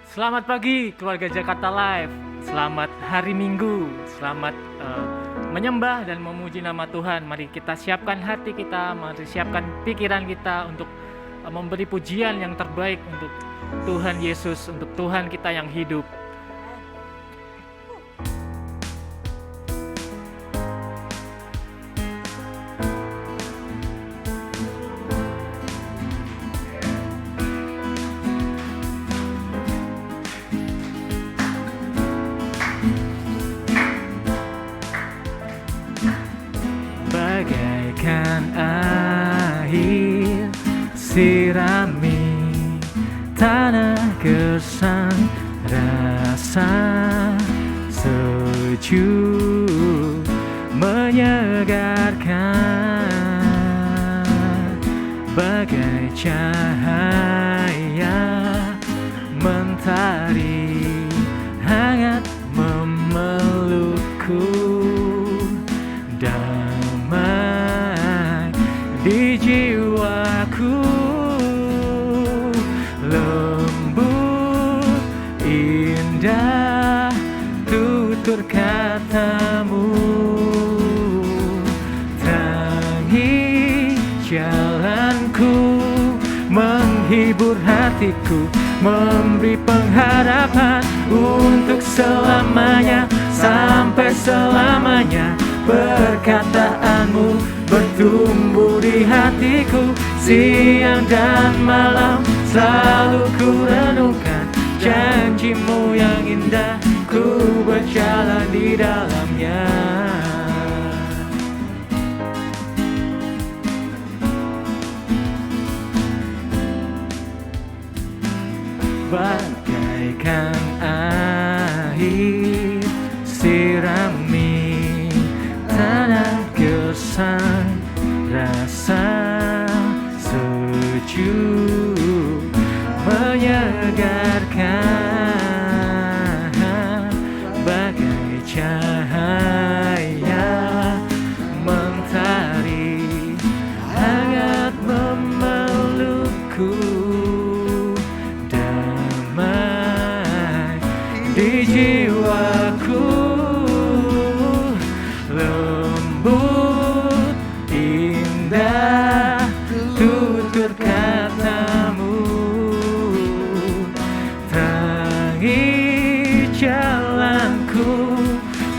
Selamat pagi keluarga Jakarta Live. Selamat hari Minggu. Selamat menyembah dan memuji nama Tuhan. Mari kita siapkan hati kita, mari siapkan pikiran kita untuk memberi pujian yang terbaik untuk Tuhan Yesus, untuk Tuhan kita yang hidup. Bagaikan air sirami tanah gersang, rasa sejuk menyegarkan, bagai cahaya mentari hangat memelukku, damai di jiwaku, lembut indah tutur katamu, terangi jalanku, menghibur hatiku, memberi pengharapan untuk selamanya, sampai selamanya. Perkataanmu bertumbuh di hatiku, siang dan malam selalu ku renungkan. Janjimu yang indah, ku berjalan di dalamnya. Bagaikan air sirami tanah gersang, rasa sejuk menyegarkan, bagai cahaya mentari hangat memelukku, damai di jiwaku, lembut indah tutur katamu, terangi jalanku,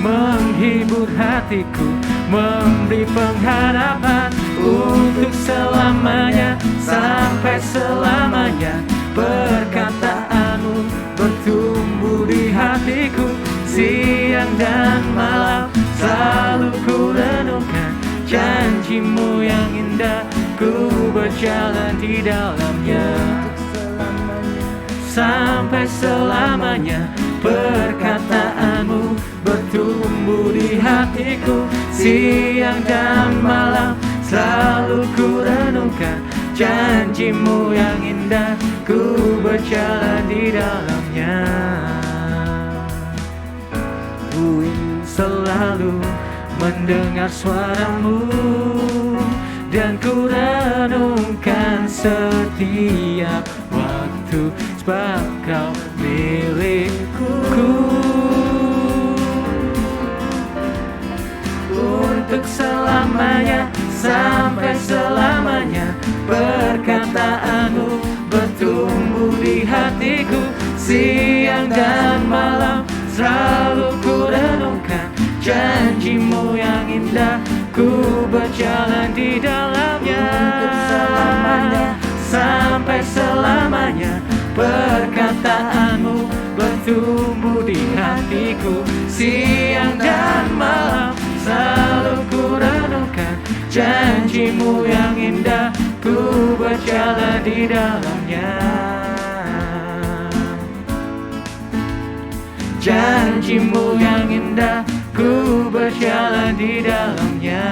menghibur hatiku, memberi pengharapan untuk selamanya, sampai selamanya. Perkataanmu bertumbuh di hatiku, siang dan malam selalu ku renungkan. Janjimu yang indah, ku berjalan di dalamnya, sampai selamanya. Perkataanmu bertumbuh di hatiku, siang dan malam selalu ku renungkan. Janjimu yang indah, ku berjalan di dalamnya. Ku ingin selalu mendengar suaramu, dan ku renungkan setiap waktu, sebab kau milikku. Untuk selamanya, sampai selamanya. Perkataanmu bertumbuh di hatiku, siang dan malam selalu ku renungkan. Janjimu yang indah, ku berjalan di dalamnya, sampai selamanya. Perkataanmu bertumbuh di hatiku, siang dan malam selalu ku renungkan. Janjimu yang indah, ku berjalan di dalamnya. Janjimu yang indah, ku berjalan di dalamnya.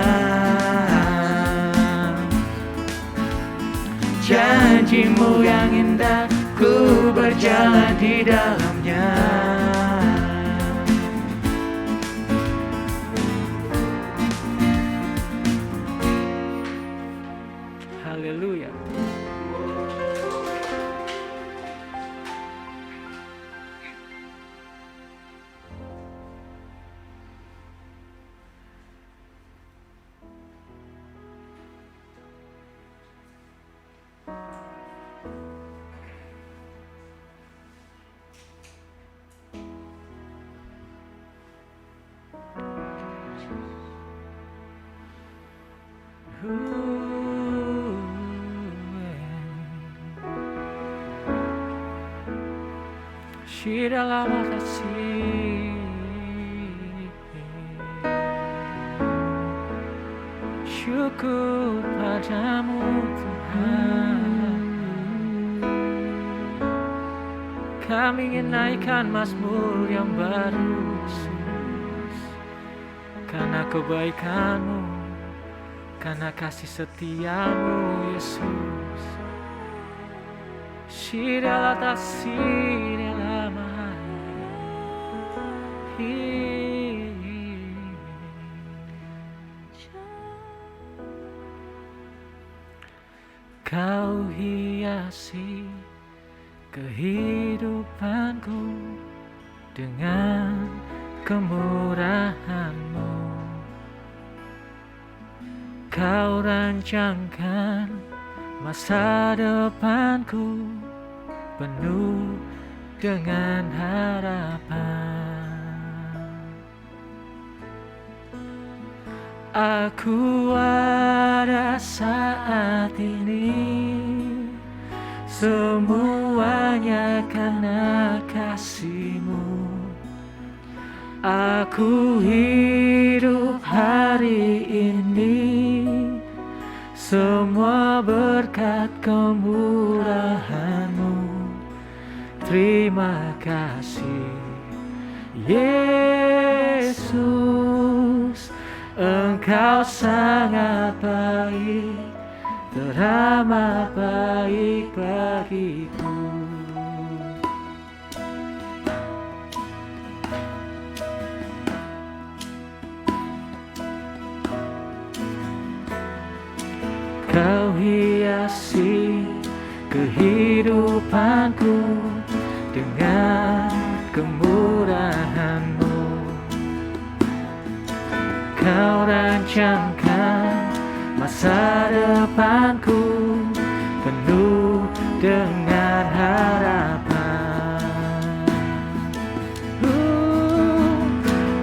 Janjimu yang indah, ku berjalan di dalamnya. Haleluya. Shira lama kasih, syukur padamu Tuhan. Kami ingin naikkan mazmur yang baru Yesus, karena kebaikan-Mu, karena kasih setia-Mu Yesus. Shira tasih lama. Kau hiasi kehidupanku dengan kemurahan-Mu. Kau rancangkan masa depanku penuh dengan harapan. Aku ada saat ini, semuanya karena kasih-Mu. Aku hidup hari ini, semua berkat kemurahan-Mu. Terima kasih Yesus, Engkau sangat baik, teramat baik bagiku. Kau hiasi kehidupanku dengan kemurahan-Mu. Kau rancangkan masa depanku penuh dengan harapan.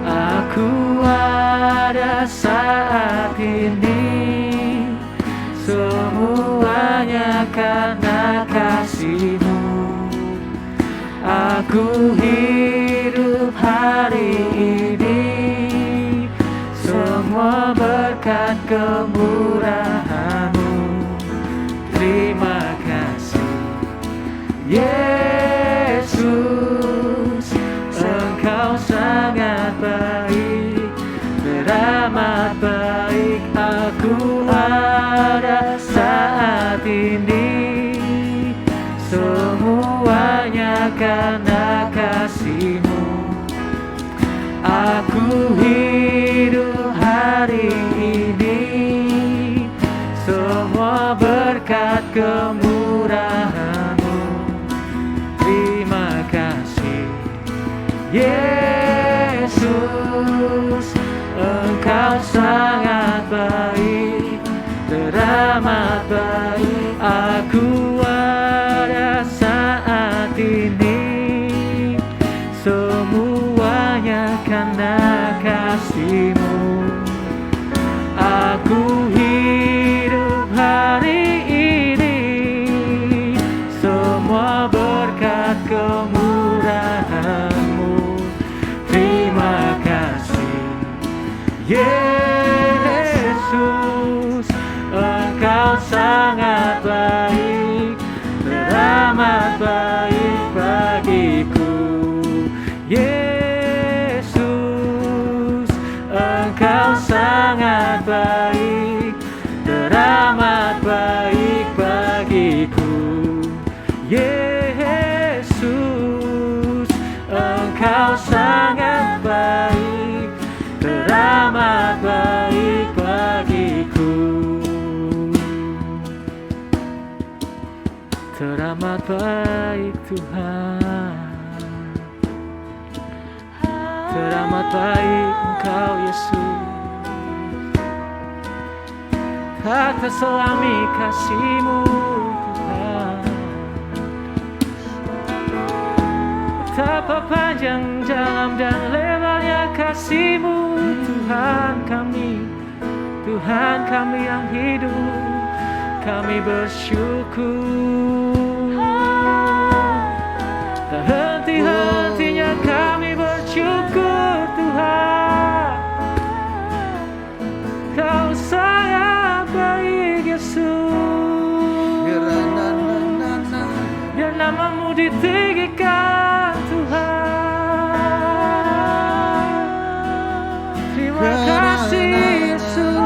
Aku ada saat ini, semuanya karena kasih-Mu. Aku hidup hari ini, semua berkat kemurahan-Mu. Terima kasih Yesus, Engkau sangat baik, teramat baik. Aku ada saat ini, semuanya karena kasih-Mu. Aku hidup hari ini, semua berkat kemurahan-Mu. Terima kasih Yesus, Engkau sangat baik, teramat baik. Aku ada saat ini, semuanya karena kasih-Mu. Aku hidup hari ini, semua berkat kemurahan-Mu. Terima kasih Yesus, Engkau sangat baik, teramat baik bagiku. Yesus, Engkau sangat baik, teramat baik bagiku. Yesus, Engkau sangat baik, teramat baik bagiku. Teramat baik Tuhan, teramat baik Engkau Yesus. Tak terselami kasih-Mu Tuhan, betapa panjang, dalam dan lebarnya kasih kasih-Mu, Tuhan kami yang hidup, kami bersyukur. Tak henti-hentinya kami bersyukur, Tuhan. Kau sangat baik, Yesus. Biar nama-Mu ditinggikan, Tuhan. Terima kasih, Yesus.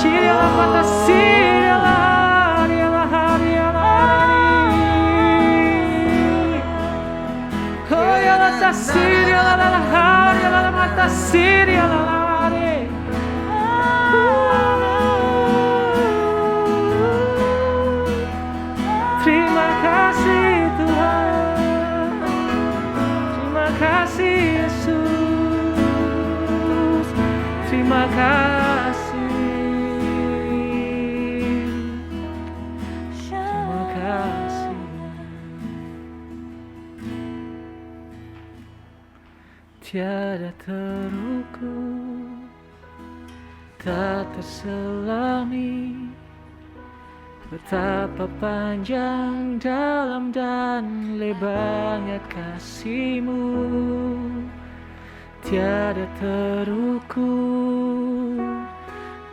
Shiriala mata siriala, riala hariala ni. Oh ya mata siriala la hariala mata siriala ni. Terima kasih Tuhan. Terima kasih Yesus. Terima kasih. Tiada terukur, tak terselami, betapa panjang, dalam dan lebarnya kasih-Mu. Tiada terukur,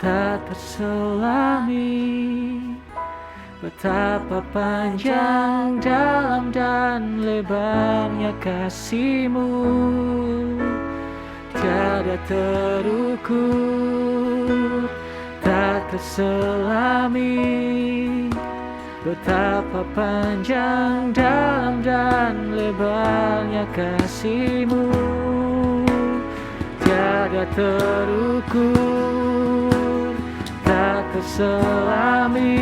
tak terselami, betapa panjang, dalam dan lebarnya kasih-Mu. Tiada terukur, tak terselami, betapa panjang, dalam dan lebarnya kasih-Mu. Tiada terukur, tak terselami,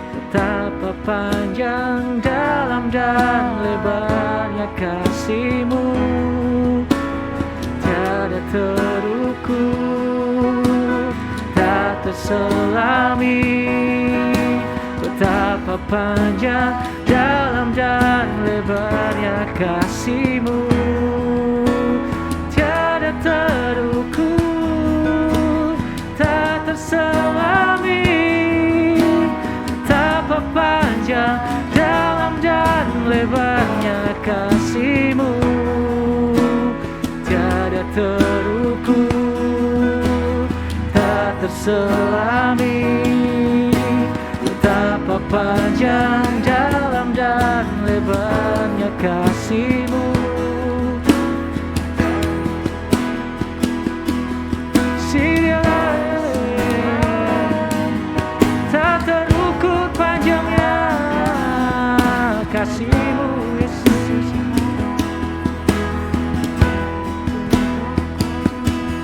betapa panjang, dalam dan lebarnya kasih-Mu. Tiada terukur, tak terselami, betapa panjang, dalam dan lebarnya kasih-Mu. Tiada terukur, tak terselami, betapa panjang, dalam dan lebarnya kasih-Mu. Tiada terukur, tak terselami, betapa panjang, dalam dan lebarnya kasih-Mu. Tak terukur panjangnya kasih-Mu, Yesus.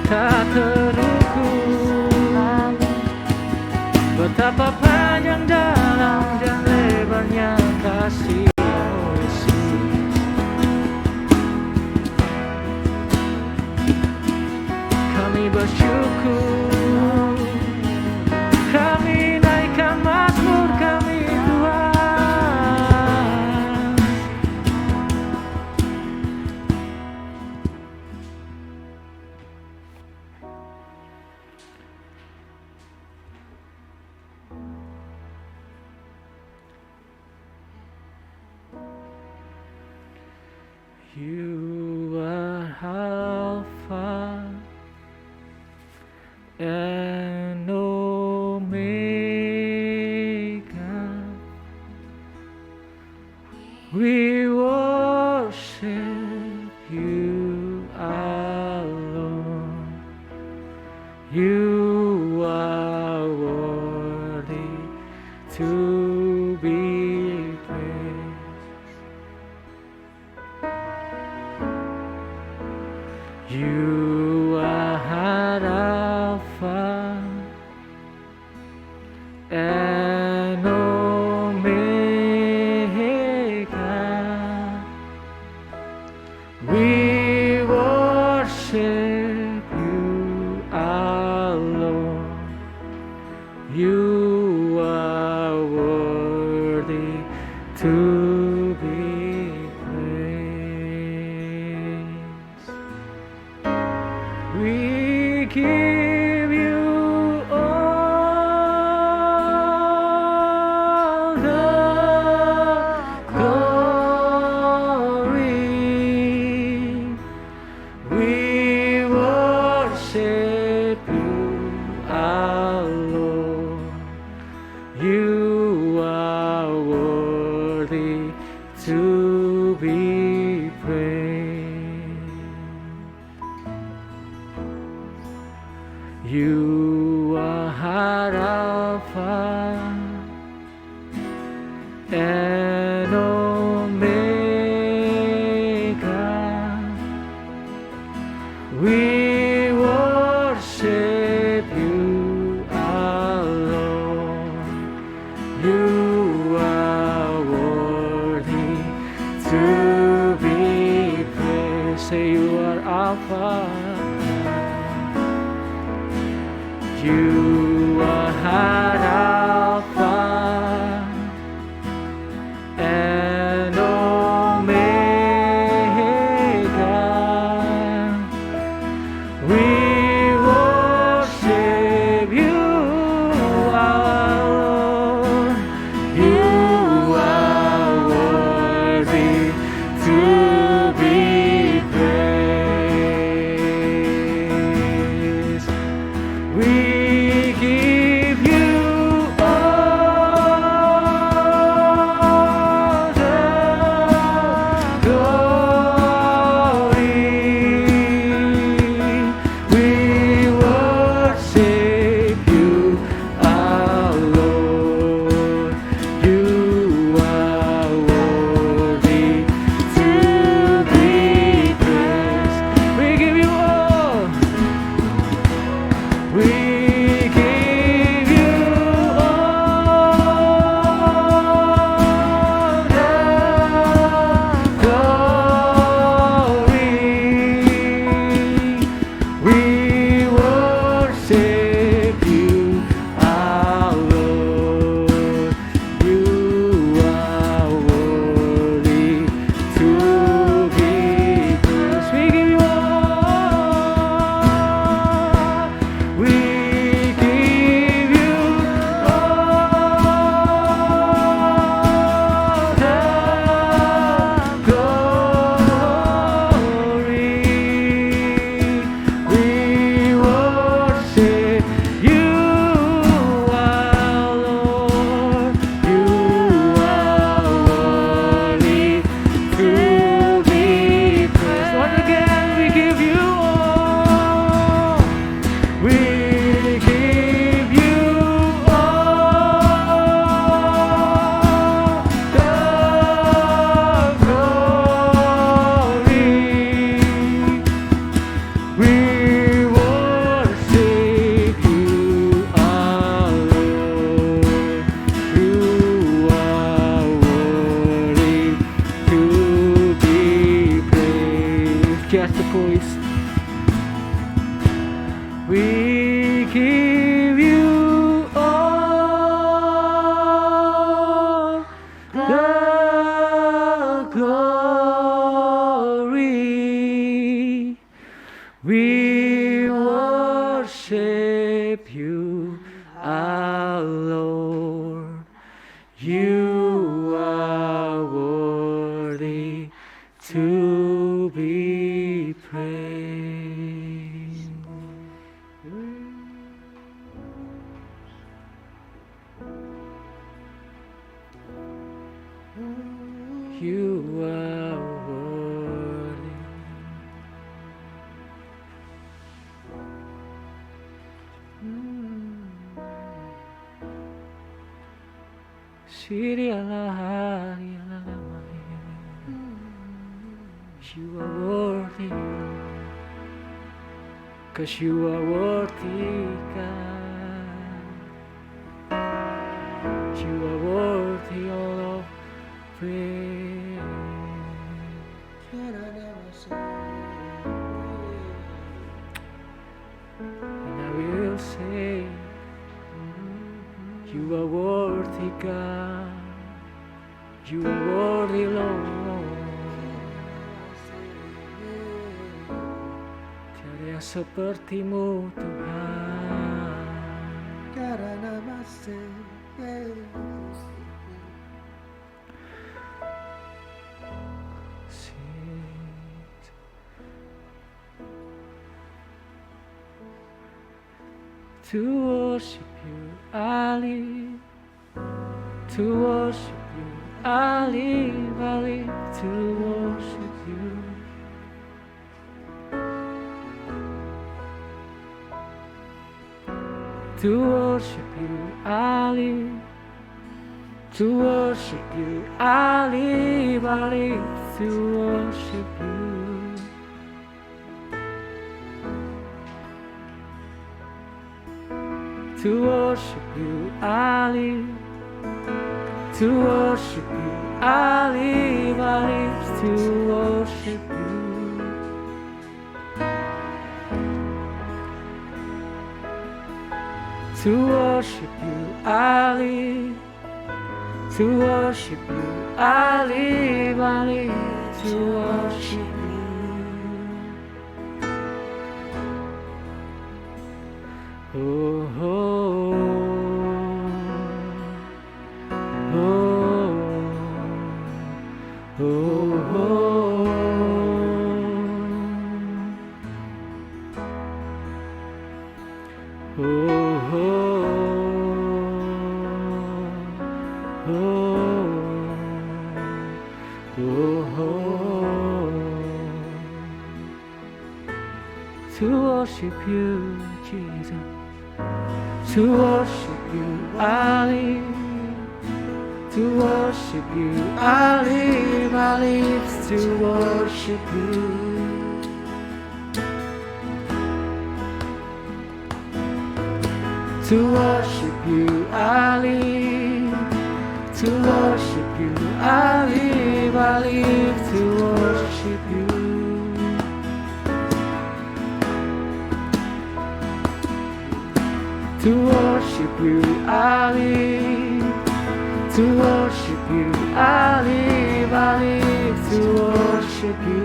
Tak terukur, betapa panjang, dalam dan lebarnya kasih-Mu, Yesus. Kami bersyukur, kami naikkan mazmur kami, Tuhan. You are Alpha and Omega. We worship you alone. You are worthy to be praised. You are Alpha and Omega. We worship you alone. You are worthy to be praised. give you all the glory. We worship you, our Lord. You are worthy to be praised. You are Alpha and Omega. We worship you, our Lord. You are worthy to be praised. Say you are Alpha. You are Alpha and Omega. We worship you, our Lord. You are worthy to be praised. We give you all the glory. We worship you, our Lord. You are worthy to be praised. We give you all. We give you all the glory. We worship you, our Lord. You are worthy to be praised. We give you all. We give you all the glory. We worship you, our Lord. You are worthy to be praised. Once again, we give you all. We give you all the glory. We worship you, our Lord. You are worthy to be praised. Just the voice. We give you all the glory. We worship you, our Lord. You are worthy to be praised. You are worthy. You are worthy, 'cause you are worthy, God. You are worthy all of praise. And I will say, you are worthy, God. You are worthy, Lord. yang seperti-Mu Tuhan. Karena masih to worship you, I live. To worship you, I live to worship you. To worship you, I live. To worship you, I live to worship you. To worship you, I live. To worship you, I live to worship you. To worship you, I live. To worship you, I live to worship you. Oh, oh, oh, oh, oh, oh, to worship you, Jesus. To worship you, I live. To worship you, I live to worship you. To worship you, I live. To worship you, I live to worship you. To worship you, I live. To worship you, I live to worship you.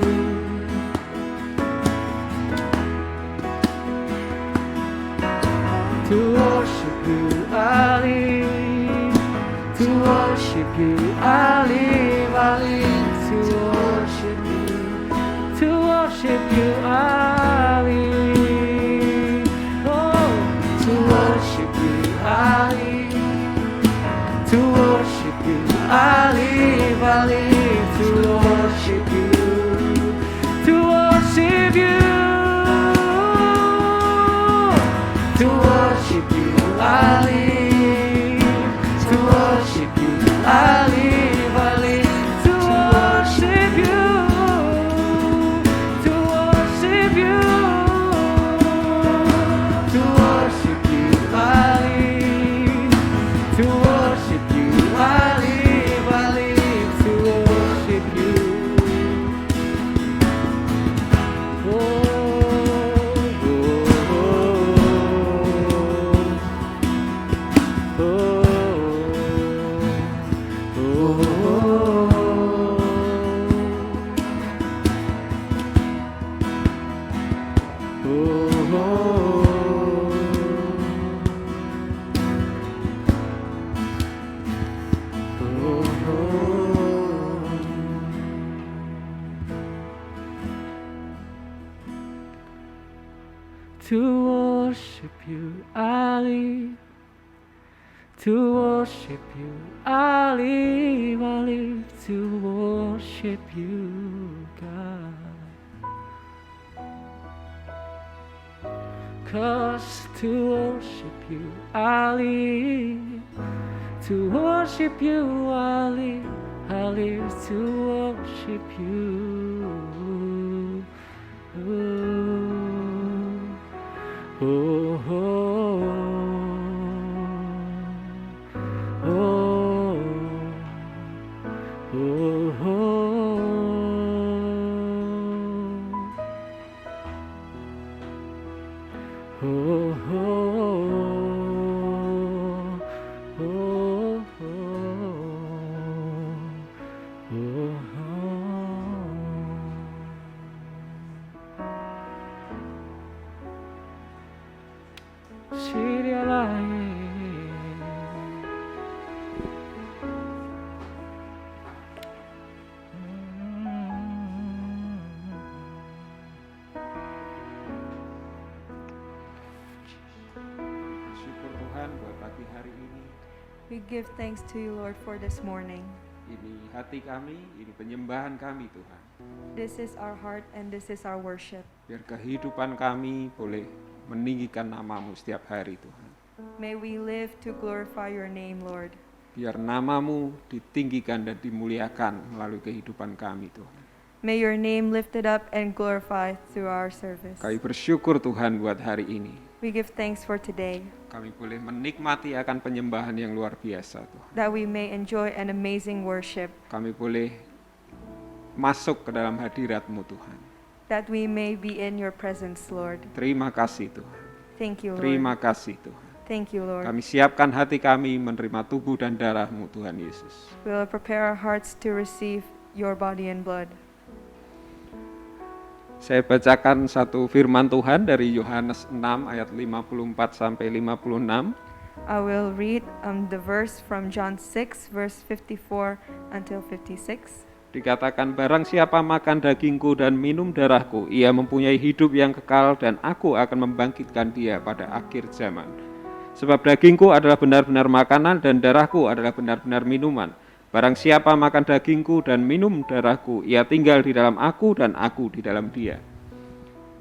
To worship you, I live. To worship you, I live to worship you. To worship you, I live. Oh, to worship you, I live. To worship you, I live to worship you. To worship you. To worship you, I live. To worship you, I live to worship you. To worship you. To worship you, I live. To worship you, I live to worship you. Oh. To worship you, I live. To worship you, I live to worship you, God. 'Cause to worship you, I live. To worship you, I live to worship you. Oh, oh, oh, oh, kasih dia lain. Syukur Tuhan buat pagi hari ini. We give thanks to you, Lord, for this morning. Ini hati kami, ini penyembahan kami Tuhan. This is our heart and this is our worship. Biar kehidupan kami boleh meninggikan nama-Mu setiap hari Tuhan. May we live to glorify your name, Lord. Biar nama-Mu ditinggikan dan dimuliakan melalui kehidupan kami Tuhan. May your name lifted up and glorified through our service. Kami bersyukur Tuhan buat hari ini. We give thanks for today, Kami boleh menikmati akan penyembahan yang luar biasa Tuhan. that we may enjoy an amazing worship, Kami boleh masuk ke dalam hadirat-Mu Tuhan. that we may be in your presence, Lord. Terima kasih Tuhan. Thank you, Terima Lord. kasih Tuhan. Thank you, Lord. Kami siapkan hati kami menerima tubuh dan darah-Mu Tuhan Yesus. We will prepare our hearts to receive your body and blood. Saya bacakan satu firman Tuhan dari Yohanes 6 ayat 54 sampai 56. I will read the verse from John 6, verse 54 until 56. Dikatakan, barang siapa makan dagingku dan minum darahku, ia mempunyai hidup yang kekal dan aku akan membangkitkan dia pada akhir zaman. Sebab dagingku adalah benar-benar makanan dan darahku adalah benar-benar minuman. Barang siapa makan dagingku dan minum darahku, ia tinggal di dalam aku dan aku di dalam dia.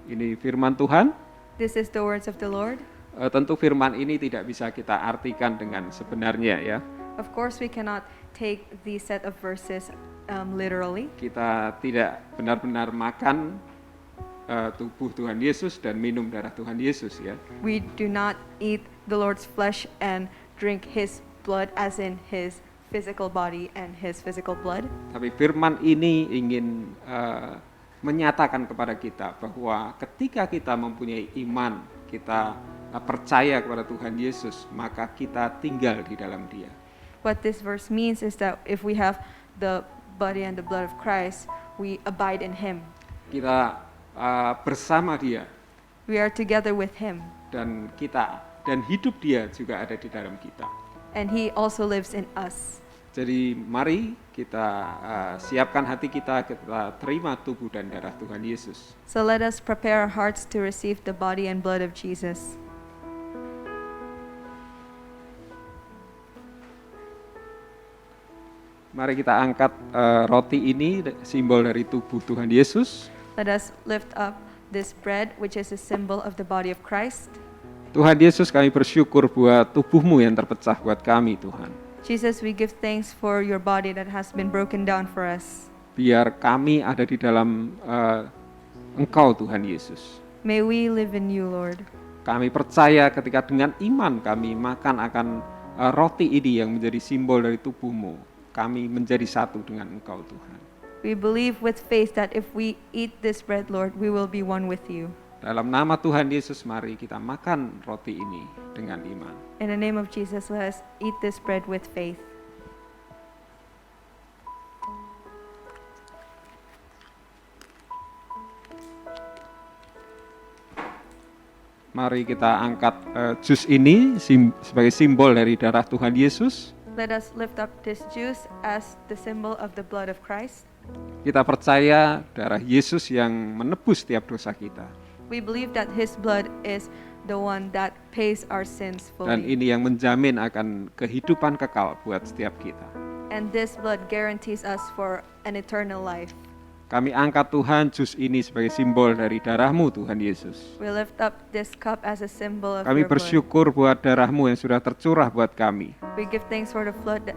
Ini firman Tuhan. This is the words of the Lord. Tentu firman ini tidak bisa kita artikan dengan sebenarnya ya. Of course, we cannot take these set of verses literally. Kita tidak benar-benar makan tubuh Tuhan Yesus dan minum darah Tuhan Yesus ya. We do not eat the Lord's flesh and drink his blood as in his physical body and his physical blood. Tapi firman ini ingin menyatakan kepada kita bahwa ketika kita mempunyai iman, kita percaya kepada Tuhan Yesus, maka kita tinggal di dalam Dia. What this verse means is that if we have the body and the blood of Christ, we abide in him. Kita bersama Dia We are together with him, dan hidup Dia juga ada di dalam kita. and he also lives in us. Jadi mari kita siapkan hati kita terima tubuh dan darah Tuhan Yesus. So let us prepare our hearts to receive the body and blood of Jesus. Mari kita angkat roti ini, simbol dari tubuh Tuhan Yesus. Let us lift up this bread, which is a symbol of the body of Christ. Tuhan Yesus, kami bersyukur buat tubuh-Mu yang terpecah buat kami Tuhan. Jesus, we give thanks for your body that has been broken down for us. Biar kami ada di dalam Engkau Tuhan Yesus. May we live in you, Lord. Kami percaya ketika dengan iman kami makan akan roti ini yang menjadi simbol dari tubuh-Mu, kami menjadi satu dengan Engkau Tuhan. We believe with faith that if we eat this bread, Lord, we will be one with you. Dalam nama Tuhan Yesus, mari kita makan roti ini dengan iman. In the name of Jesus, let us eat this bread with faith. Mari kita angkat jus ini sebagai simbol dari darah Tuhan Yesus. Let us lift up this juice as the symbol of the blood of Christ. Kita percaya darah Yesus yang menebus setiap dosa kita. We believe that his blood is the one that pays our sins Dan fully. ini yang menjamin akan kehidupan kekal buat setiap kita. And this blood guarantees us for an eternal life. Kami angkat Tuhan jus ini sebagai simbol dari darah-Mu Tuhan Yesus. We lift up this cup as a symbol of Kami your blood. bersyukur buat darah-Mu yang sudah tercurah buat kami. We give thanks for the blood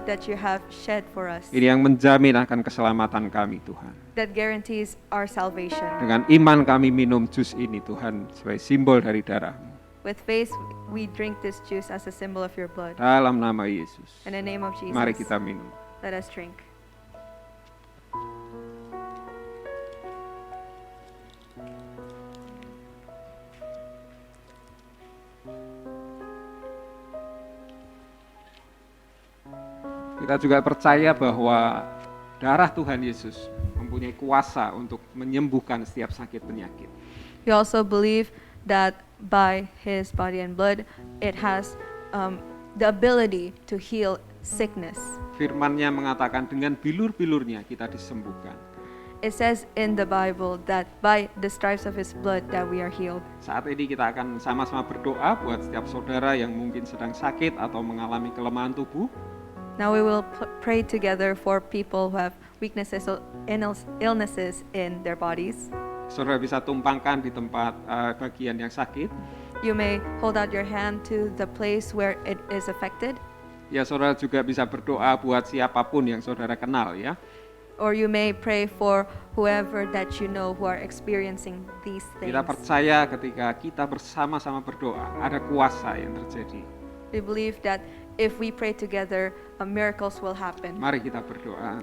that you have shed for us. Ini yang menjamin akan keselamatan kami Tuhan. That guarantees our salvation. Dengan iman kami minum jus ini Tuhan sebagai simbol dari darah-Mu. With faith, we drink this juice as a symbol of your blood. Dalam nama Yesus. In the name of Jesus, Mari kita minum. let us drink. Kita juga percaya bahwa darah Tuhan Yesus mempunyai kuasa untuk menyembuhkan setiap sakit penyakit. We also believe that by his body and blood, it has the ability to heal sickness. Firman-Nya mengatakan dengan bilur-bilurnya kita disembuhkan. It says in the Bible that by the stripes of his blood that we are healed. Saat ini kita akan sama-sama berdoa buat setiap saudara yang mungkin sedang sakit atau mengalami kelemahan tubuh. Now we will pray together for people who have weaknesses or illnesses in their bodies. Saudara bisa tumpangkan di tempat bagian yang sakit. You may hold out your hand to the place where it is affected, Ya, saudara juga bisa berdoa buat siapapun yang saudara kenal ya. or you may pray for whoever that you know who are experiencing these things. Kita percaya ketika kita bersama-sama berdoa, ada kuasa yang terjadi. We believe that if we pray together, miracles will happen. Mari kita berdoa.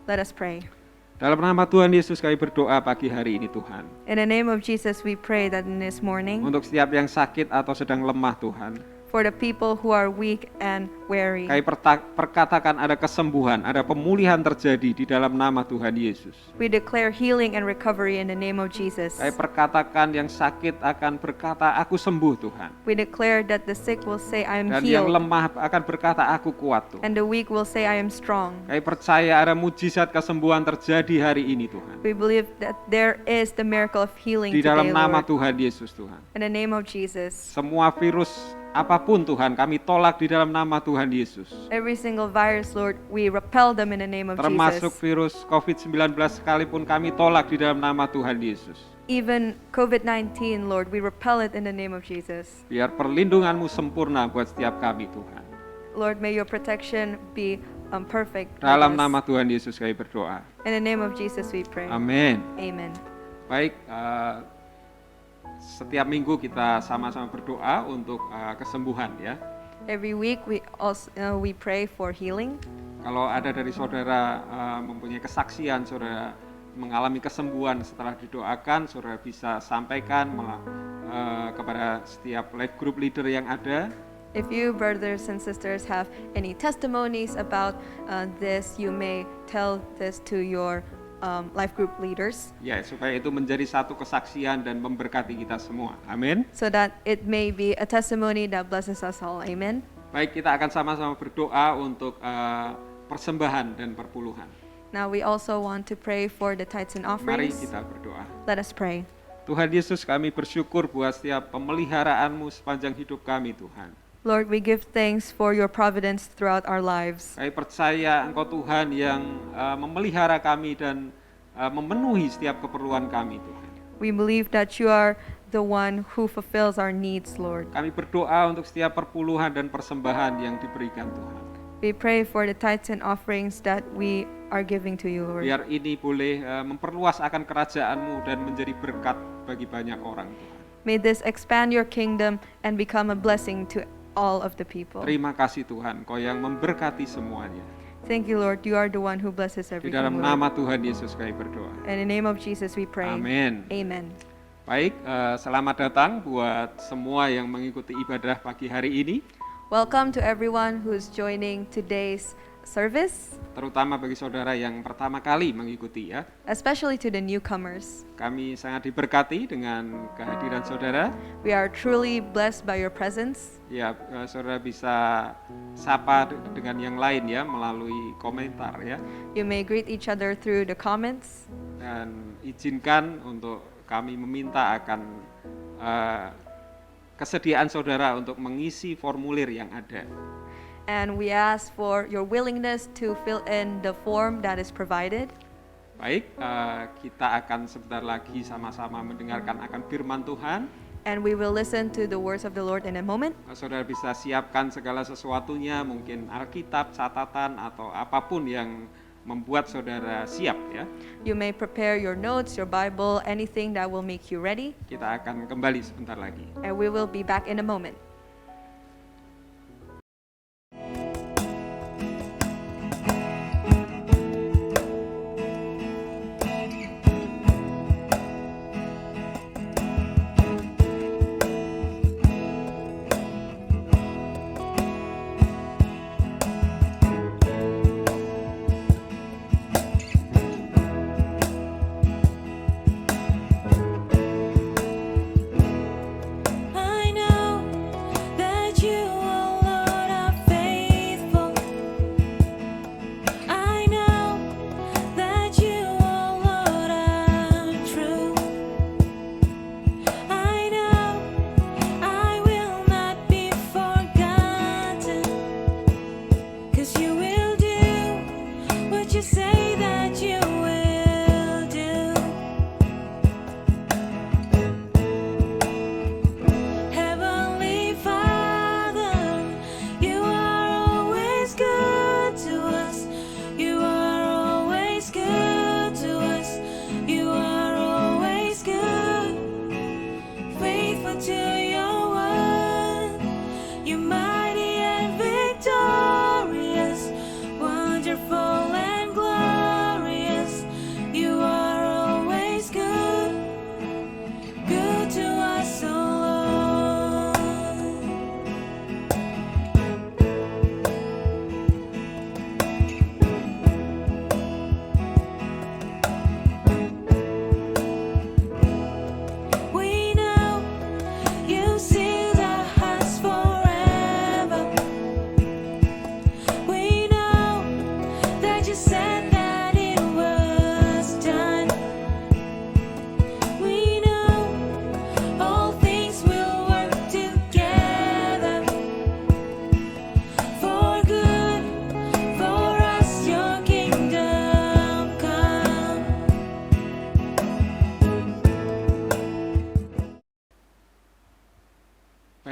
Let us pray. Dalam nama Tuhan Yesus kami berdoa pagi hari ini Tuhan. In the name of Jesus, we pray that in this morning, Untuk setiap yang sakit atau sedang lemah Tuhan, for the people who are weak and weary, kami perkatakan ada kesembuhan, ada pemulihan terjadi di dalam nama Tuhan Yesus. we declare healing and recovery in the name of Jesus. Kami perkatakan yang sakit akan berkata, aku sembuh Tuhan. We declare that the sick will say, I am Dan yang healed, lemah akan berkata, aku kuat Tuhan. and the weak will say, I am strong. Kami percaya ada mujizat kesembuhan terjadi hari ini Tuhan. We believe that there is the miracle of healing Di dalam today, nama Lord. Tuhan Yesus Tuhan. In the name of Jesus. Semua virus apapun Tuhan, kami tolak di dalam nama Tuhan Yesus. Every single virus, Lord, we repel them in the name of Termasuk Jesus. virus COVID-19 sekalipun kami tolak di dalam nama Tuhan Yesus. Even COVID-19, Lord, we repel it in the name of Jesus. Biar perlindungan-Mu sempurna buat setiap kami Tuhan. Lord, may your protection be perfect. with Dalam us. nama Tuhan Yesus kami berdoa. In the name of Jesus we pray. Amin. Amen. Baik, setiap minggu kita sama-sama berdoa untuk kesembuhan ya. Every week we also we pray for healing. Kalau ada dari saudara mempunyai kesaksian, saudara mengalami kesembuhan setelah didoakan, saudara bisa sampaikan kepada setiap life group leader yang ada. If you, brothers and sisters, have any testimonies about this, you may tell this to your life group leaders, Ya, supaya itu menjadi satu kesaksian dan memberkati kita semua. Amin. so that it may be a testimony that blesses us all. Amen. Baik, kita akan sama-sama berdoa untuk persembahan dan perpuluhan. Now we also want to pray for the tithes and Mari offerings. kita berdoa. Let us pray. Tuhan Yesus, kami bersyukur buat setiap pemeliharaan-Mu sepanjang hidup kami, Tuhan. Lord, we give thanks for your providence throughout our lives. Kami percaya Engkau Tuhan yang memelihara kami dan memenuhi setiap keperluan kami, Tuhan. We believe that you are the one who fulfills our needs, Lord. Kami berdoa untuk setiap perpuluhan dan persembahan yang diberikan, Tuhan. We pray for the tithes and offerings that we are giving to you, Lord. Biar ini boleh memperluas akan kerajaan-Mu dan menjadi berkat bagi banyak orang, Tuhan. May this expand your kingdom and become a blessing to all of the people. Terima kasih Tuhan, Kau yang memberkati semuanya. Thank you, Lord. You are the one who blesses Di everything, dalam Lord. nama Tuhan Yesus kami berdoa. In the name of Jesus we pray. Amin. Amen. Baik, selamat datang buat semua yang mengikuti ibadah pagi hari ini, Welcome to everyone who's joining today's service, terutama bagi saudara yang pertama kali mengikuti ya. especially to the newcomers. Kami sangat diberkati dengan kehadiran saudara. We are truly blessed by your presence. Ya, saudara bisa sapa dengan yang lain ya melalui komentar ya. You may greet each other through the comments. Dan izinkan untuk kami meminta akan kesediaan saudara untuk mengisi formulir yang ada. And we ask for your willingness to fill in the form that is provided. Baik, kita akan sebentar lagi sama-sama mendengarkan akan firman Tuhan. And we will listen to the words of the Lord in a moment. Saudara bisa siapkan segala sesuatunya, mungkin Alkitab, catatan, atau apapun yang membuat saudara siap ya. You may prepare your notes, your Bible, anything that will make you ready. Kita akan kembali sebentar lagi. And we will be back in a moment.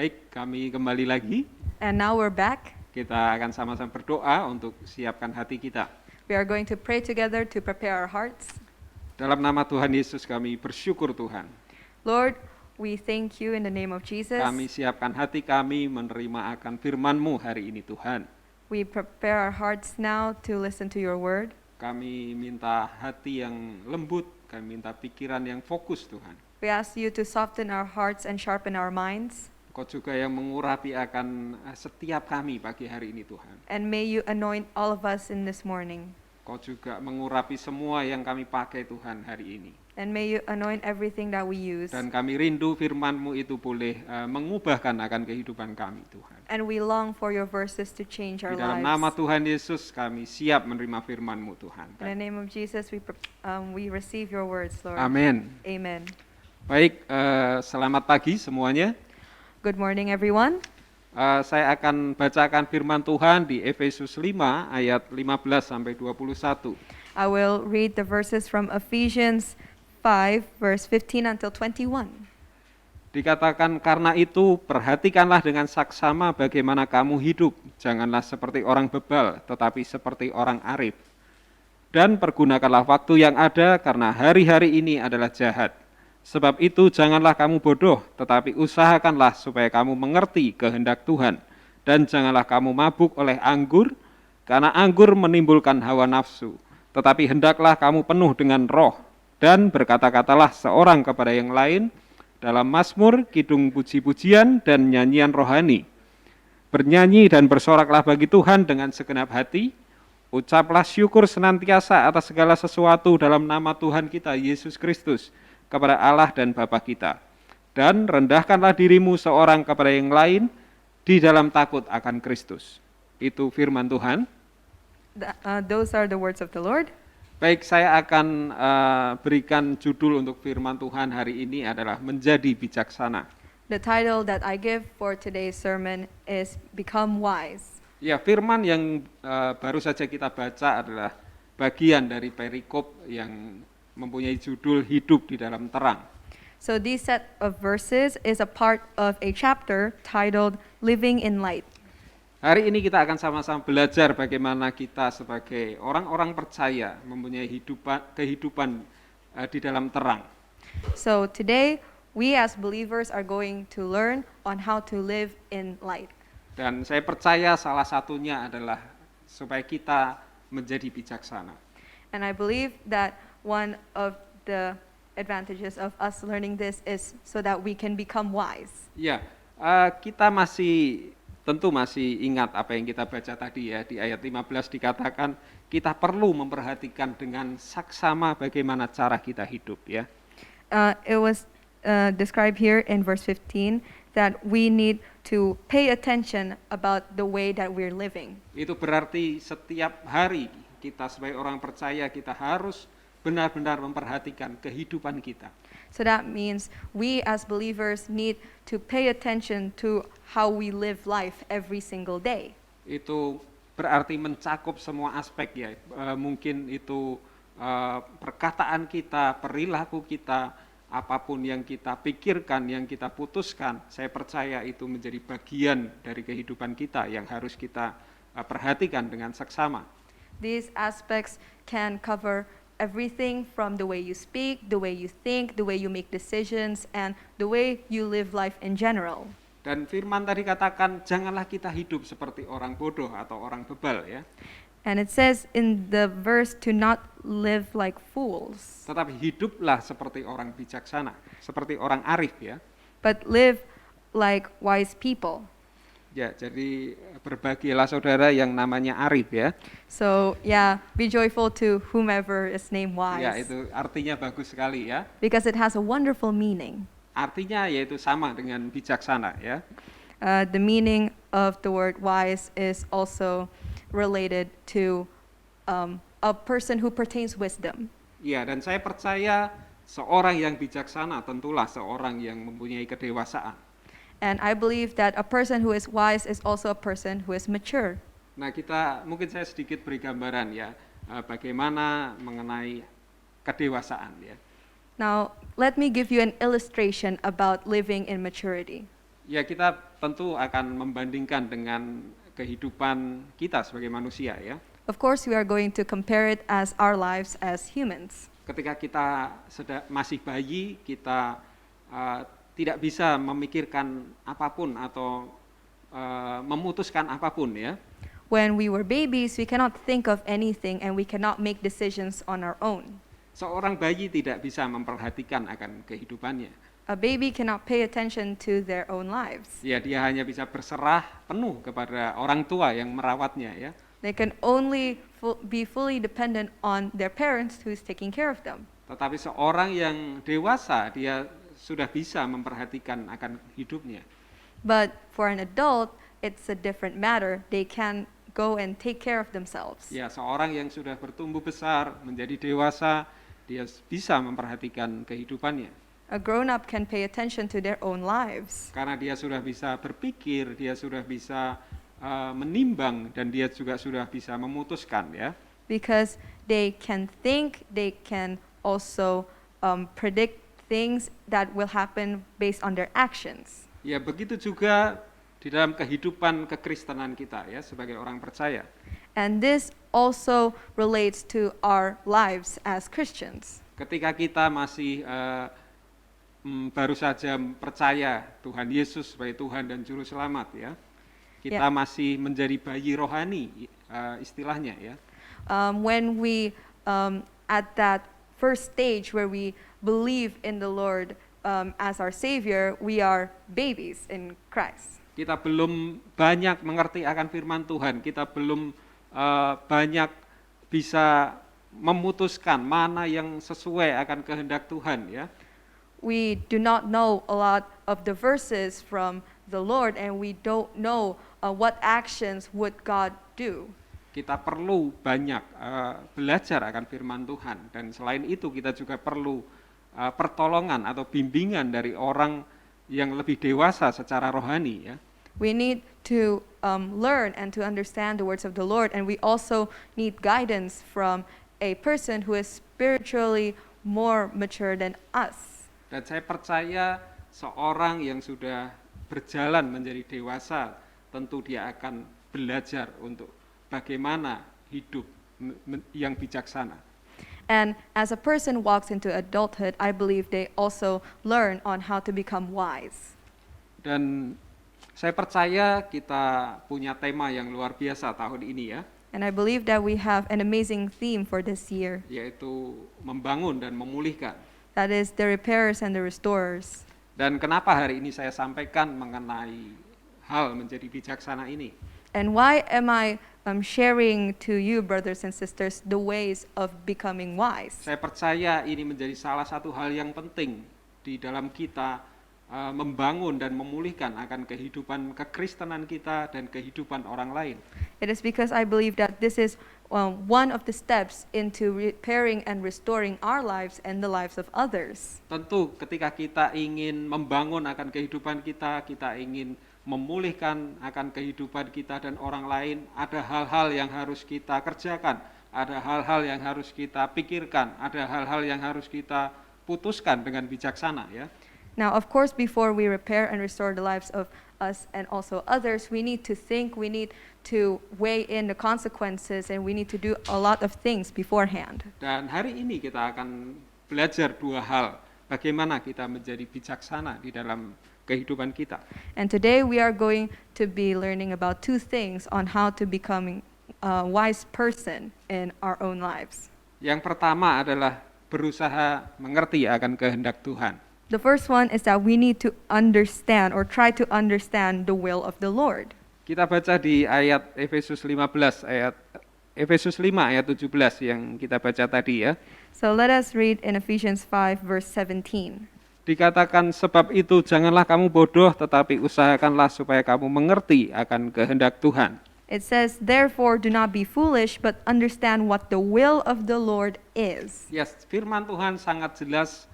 Baik, kami kembali lagi. And now we're back. Kita akan sama-sama berdoa untuk siapkan hati kita. We are going to pray together to prepare our hearts. Dalam nama Tuhan Yesus kami bersyukur Tuhan. Lord, we thank you in the name of Jesus. Kami siapkan hati kami menerima akan firman-Mu hari ini Tuhan. We prepare our hearts now to listen to your word. Kami minta hati yang lembut, kami minta pikiran yang fokus Tuhan. We ask you to soften our hearts and sharpen our minds. Kau juga yang mengurapi akan setiap kami pagi hari ini Tuhan. And may you anoint all of us in this morning. Kau juga mengurapi semua yang kami pakai Tuhan hari ini. And may you anoint everything that we use. Dan kami rindu firman-Mu itu boleh mengubahkan akan kehidupan kami Tuhan. And we long for your verses to change our Di dalam lives. nama Tuhan Yesus kami siap menerima firman-Mu Tuhan. In the name of Jesus, we receive your words, Lord. Amin. Amen. Baik, selamat pagi semuanya. Good morning, everyone. Saya akan bacakan firman Tuhan di Efesus 5 ayat 15 sampai 21. I will read the verses from Ephesians 5, verse 15 until 21. Dikatakan, karena itu perhatikanlah dengan saksama bagaimana kamu hidup. Janganlah seperti orang bebal, tetapi seperti orang arif. Dan pergunakanlah waktu yang ada, karena hari-hari ini adalah jahat. Sebab itu janganlah kamu bodoh, tetapi usahakanlah supaya kamu mengerti kehendak Tuhan. Dan janganlah kamu mabuk oleh anggur, karena anggur menimbulkan hawa nafsu. Tetapi hendaklah kamu penuh dengan roh, dan berkata-katalah seorang kepada yang lain, dalam mazmur, kidung puji-pujian, dan nyanyian rohani. Bernyanyi dan bersoraklah bagi Tuhan dengan segenap hati. Ucaplah syukur senantiasa atas segala sesuatu dalam nama Tuhan kita, Yesus Kristus, kepada Allah dan Bapa kita. Dan rendahkanlah dirimu seorang kepada yang lain di dalam takut akan Kristus. Itu firman Tuhan. Those are the words of the Lord. Baik, saya akan berikan judul untuk firman Tuhan hari ini adalah menjadi bijaksana. The title that I give for today's sermon is Become Wise. Ya, firman yang baru saja kita baca adalah bagian dari perikop yang mempunyai judul hidup di dalam terang. So this set of verses is a part of a chapter titled Living in Light. Hari ini kita akan sama-sama belajar bagaimana kita sebagai orang-orang percaya mempunyai kehidupan di dalam terang. So today we as believers are going to learn on how to live in light. Dan saya percaya salah satunya adalah supaya kita menjadi bijaksana. And I believe that one of the advantages of us learning this is so that we can become wise. Ya, kita tentu masih ingat apa yang kita baca tadi ya, di ayat 15 dikatakan kita perlu memperhatikan dengan saksama bagaimana cara kita hidup ya. It was described here in verse 15 that we need to pay attention about the way that we're living. Itu berarti setiap hari kita sebagai orang percaya kita harus benar-benar memperhatikan kehidupan kita. So that means we as believers need to pay attention to how we live life every single day. Itu berarti mencakup semua aspek ya. Mungkin itu perkataan kita, perilaku kita, apapun yang kita pikirkan, yang kita putuskan, saya percaya itu menjadi bagian dari kehidupan kita yang harus kita perhatikan dengan seksama. These aspects can cover everything from the way you speak, the way you think, the way you make decisions, and the way you live life in general. Dan firman tadi katakan, janganlah kita hidup seperti orang bodoh atau orang bebal ya. And it says in the verse to not live like fools, Tetapi hiduplah seperti orang bijaksana, seperti orang arif ya. but live like wise people. Ya, jadi berbahagialah saudara yang namanya arif ya. So yeah, be joyful to whomever is named wise. Ya, itu artinya bagus sekali ya. Because it has a wonderful meaning. Artinya yaitu sama dengan bijaksana ya. The meaning of the word wise is also related to a person who pertains wisdom. Ya, dan saya percaya seorang yang bijaksana tentulah seorang yang mempunyai kedewasaan. And I believe that a person who is wise is also a person who is mature. Nah, mungkin saya sedikit beri gambaran ya, bagaimana mengenai kedewasaan ya. Now, let me give you an illustration about living in maturity. Ya, kita tentu akan membandingkan dengan kehidupan kita sebagai manusia ya. Of course, we are going to compare it as our lives as humans. Ketika kita masih bayi, kita tidak bisa memikirkan apapun atau memutuskan apapun ya. When we were babies, we cannot think of anything and we cannot make decisions on our own. Seorang bayi tidak bisa memperhatikan akan kehidupannya. A baby cannot pay attention to their own lives. Ya, dia hanya bisa berserah penuh kepada orang tua yang merawatnya ya. They can only be fully dependent on their parents who is taking care of them. Tetapi seorang yang dewasa, dia sudah bisa memperhatikan akan hidupnya. But for an adult, it's a different matter. They can go and take care of themselves. Ya, seorang yang sudah bertumbuh besar, menjadi dewasa, dia bisa memperhatikan kehidupannya. A grown-up can pay attention to their own lives Karena dia sudah bisa berpikir, dia sudah bisa menimbang, dan dia juga sudah bisa memutuskan ya. because they can think, they can also predict things that will happen based on their actions. Ya, begitu juga di dalam kehidupan kekristenan kita ya sebagai orang percaya. And this also relates to our lives as Christians. Ketika kita masih baru saja percaya Tuhan Yesus sebagai Tuhan dan Juru Selamat ya, kita masih menjadi bayi rohani istilahnya ya. When we at that first stage where we believe in the Lord as our Savior, we are babies in Christ. Kita belum banyak mengerti akan firman Tuhan, kita belum banyak bisa memutuskan mana yang sesuai akan kehendak Tuhan ya. We do not know a lot of the verses from the Lord, and we don't know what actions would God do. Kita perlu banyak belajar akan firman Tuhan, dan selain itu kita juga perlu pertolongan atau bimbingan dari orang yang lebih dewasa secara rohani ya. We need to learn and to understand the words of the Lord, and we also need guidance from a person who is spiritually more mature than us. Dan saya percaya seorang yang sudah berjalan menjadi dewasa, tentu dia akan belajar untuk bagaimana hidup yang bijaksana. And as a person walks into adulthood, I believe they also learn on how to become wise. Dan saya percaya kita punya tema yang luar biasa tahun ini ya, And I believe that we have an amazing theme for this year. yaitu membangun dan memulihkan. That is the repairers and the restorers. Dan kenapa hari ini saya sampaikan mengenai hal menjadi bijaksana ini? And why am I sharing to you, brothers and sisters, the ways of becoming wise? Saya percaya ini menjadi salah satu hal yang penting di dalam kita membangun dan memulihkan akan kehidupan kekristenan kita dan kehidupan orang lain. It is because I believe that this is one of the steps into repairing and restoring our lives and the lives of others. Tentu ketika kita ingin membangun akan kehidupan kita, kita ingin memulihkan akan kehidupan kita dan orang lain, ada hal-hal yang harus kita kerjakan, ada hal-hal yang harus kita pikirkan, ada hal-hal yang harus kita putuskan dengan bijaksana ya. Now, of course, before we repair and restore the lives of us and also others, we need to think, we need to weigh in the consequences, and we need to do a lot of things beforehand. Dan hari ini kita akan belajar dua hal, bagaimana kita menjadi bijaksana di dalam kehidupan kita. And today we are going to be learning about two things on how to become a wise person in our own lives. Yang pertama adalah berusaha mengerti akan kehendak Tuhan. The first one is that we need to understand or try to understand the will of the Lord. Kita baca di ayat Efesus 5 ayat 17 yang kita baca tadi ya. So let us read in Ephesians 5 verse 17. Dikatakan sebab itu janganlah kamu bodoh tetapi usahakanlah supaya kamu mengerti akan kehendak Tuhan. It says, therefore do not be foolish, but understand what the will of the Lord is. Yes, firman Tuhan sangat jelas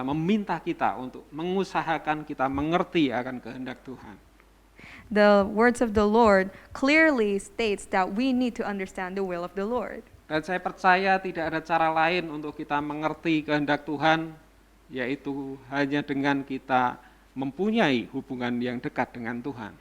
meminta kita untuk mengusahakan kita mengerti akan kehendak Tuhan. The words of the Lord clearly states that we need to understand the will of the Lord. Dan saya percaya tidak ada cara lain untuk kita mengerti kehendak Tuhan, yaitu hanya dengan kita mempunyai hubungan yang dekat dengan Tuhan.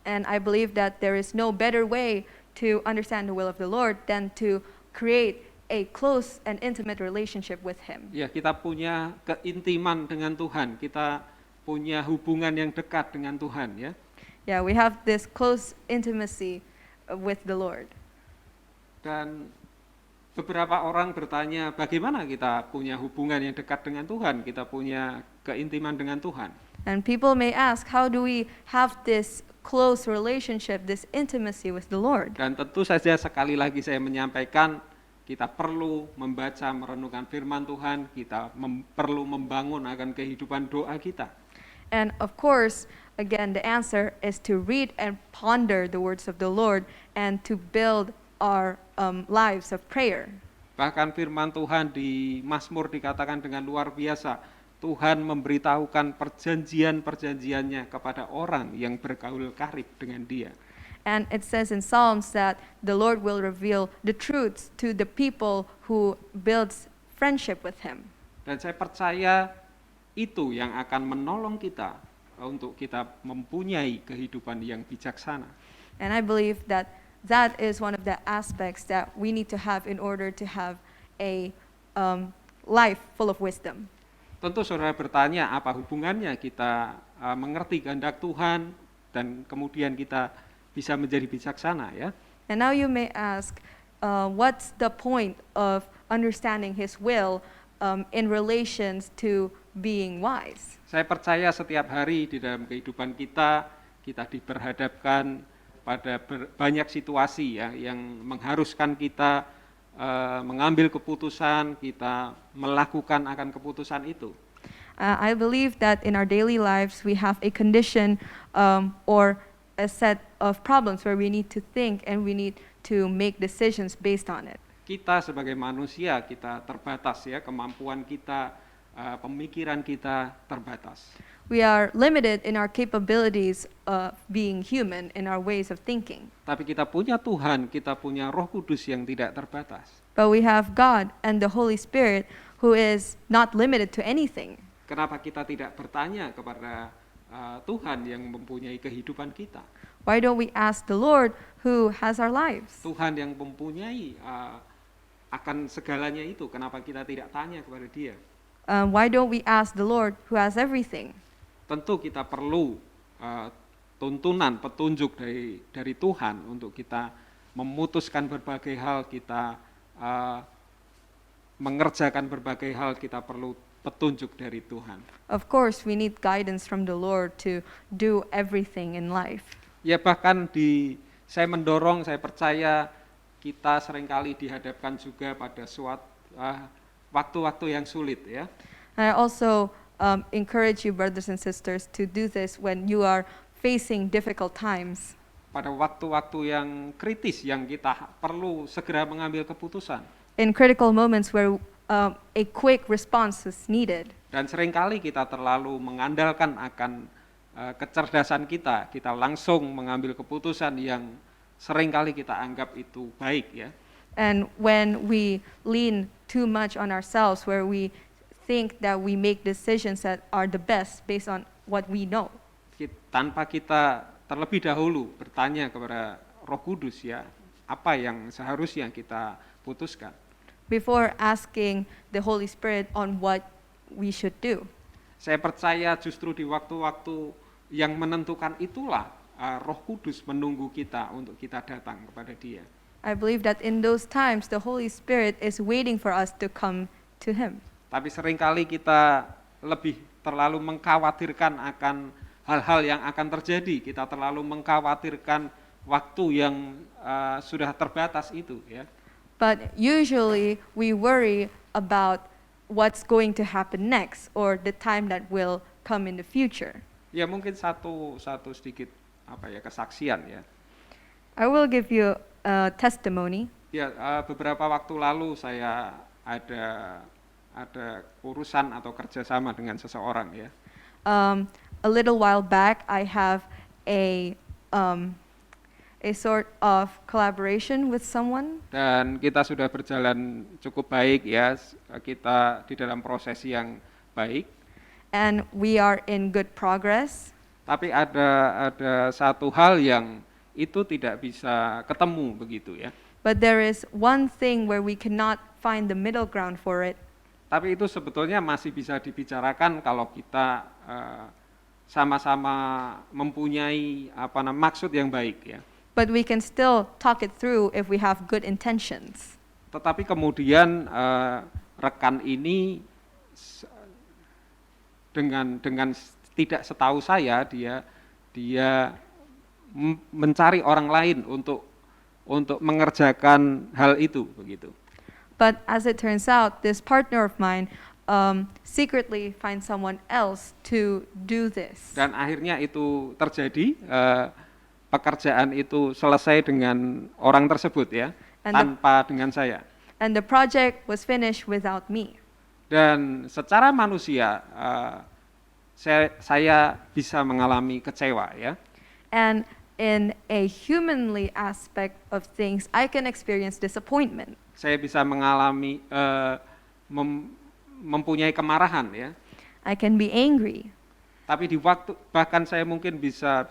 And I believe that there is no better way to understand the will of the Lord than to create a close and intimate relationship with Him. Ya, kita punya keintiman dengan Tuhan, kita punya hubungan yang dekat dengan Tuhan, ya. Yeah, we have this close intimacy with the Lord. Dan beberapa orang bertanya, bagaimana kita punya hubungan yang dekat dengan Tuhan, kita punya keintiman dengan Tuhan. And people may ask, how do we have this close relationship, this intimacy with the Lord? Dan tentu saja sekali lagi saya menyampaikan, kita perlu membaca, merenungkan firman Tuhan, kita perlu membangun akan kehidupan doa kita. And of course, again, the answer is to read and ponder the words of the Lord and to build our lives of prayer. Bahkan firman Tuhan di Mazmur dikatakan dengan luar biasa, Tuhan memberitahukan perjanjian-perjanjiannya kepada orang yang bergaul karib dengan Dia. And it says in Psalms that the Lord will reveal the truths to the people who builds friendship with Him. Dan saya percaya itu yang akan menolong kita untuk kita mempunyai kehidupan yang bijaksana. And I believe that that is one of the aspects that we need to have in order to have a life full of wisdom. Tentu saudara bertanya, apa hubungannya kita mengerti kehendak Tuhan dan kemudian kita bisa menjadi bijaksana, ya? And now you may ask, what's the point of understanding His will in relations to being wise? Saya percaya setiap hari di dalam kehidupan kita diperhadapkan pada banyak situasi, ya, yang mengharuskan kita mengambil keputusan, kita melakukan akan keputusan itu. I believe that in our daily lives we have a condition or a set of problems where we need to think and we need to make decisions based on it. Kita sebagai manusia, kita terbatas, ya, kemampuan kita, pemikiran kita terbatas. We are limited in our capabilities of being human, in our ways of thinking. Tapi kita punya Tuhan, kita punya Roh Kudus yang tidak terbatas. But we have God and the Holy Spirit who is not limited to anything. Kenapa kita tidak bertanya kepada Tuhan yang mempunyai kehidupan kita? Why don't we ask the Lord who has our lives? Tuhan yang mempunyai akan segalanya itu, kenapa kita tidak tanya kepada Dia? Why don't we ask the Lord who has everything? Tentu kita perlu tuntunan, petunjuk dari Tuhan untuk kita memutuskan berbagai hal, kita mengerjakan berbagai hal, kita perlu petunjuk dari Tuhan. Of course, we need guidance from the Lord to do everything in life. Ya, bahkan saya mendorong, saya percaya kita seringkali dihadapkan juga pada suatu waktu-waktu yang sulit, ya. And I also encourage you, brothers and sisters, to do this when you are facing difficult times. Pada waktu-waktu yang kritis yang kita perlu segera mengambil keputusan. In critical moments where a quick response is needed. Dan seringkali kita terlalu mengandalkan akan kecerdasan kita langsung mengambil keputusan yang seringkali kita anggap itu baik, ya. And when we lean too much on ourselves, where we think that we make decisions that are the best based on what we know. Tanpa kita terlebih dahulu bertanya kepada Roh Kudus, ya, apa yang seharusnya kita putuskan. Before asking the Holy Spirit on what we should do. Saya percaya justru di waktu-waktu yang menentukan itulah Roh Kudus menunggu kita untuk kita datang kepada Dia. I believe that in those times the Holy Spirit is waiting for us to come to Him. Tapi seringkali kita lebih terlalu mengkhawatirkan akan hal-hal yang akan terjadi. Kita terlalu mengkhawatirkan waktu yang sudah terbatas itu, ya. But usually we worry about what's going to happen next or the time that will come in the future. Ya, mungkin satu sedikit kesaksian, ya. I will give you a testimony. Ya, beberapa waktu lalu saya ada urusan atau kerjasama dengan seseorang, ya. A little while back, I have a sort of collaboration with someone. Dan kita sudah berjalan cukup baik, ya. Kita di dalam proses yang baik. and we are in good progress. Tapi ada satu hal yang itu tidak bisa ketemu begitu ya. But there is one thing where we cannot find the middle ground for it. Tapi itu sebetulnya masih bisa dibicarakan kalau kita sama-sama mempunyai maksud yang baik ya. But we can still talk it through if we have good intentions. Tetapi kemudian rekan ini dengan tidak setahu saya dia mencari orang lain untuk mengerjakan hal itu begitu. But as it turns out, this partner of mine secretly finds someone else to do this. Dan akhirnya itu terjadi, pekerjaan itu selesai dengan orang tersebut ya, tanpa dengan saya. And the project was finished without me. Dan secara manusia, saya bisa mengalami kecewa ya. And in a humanly aspect of things, I can experience disappointment. Saya bisa mengalami mempunyai kemarahan ya. I can be angry. Tapi bahkan saya mungkin bisa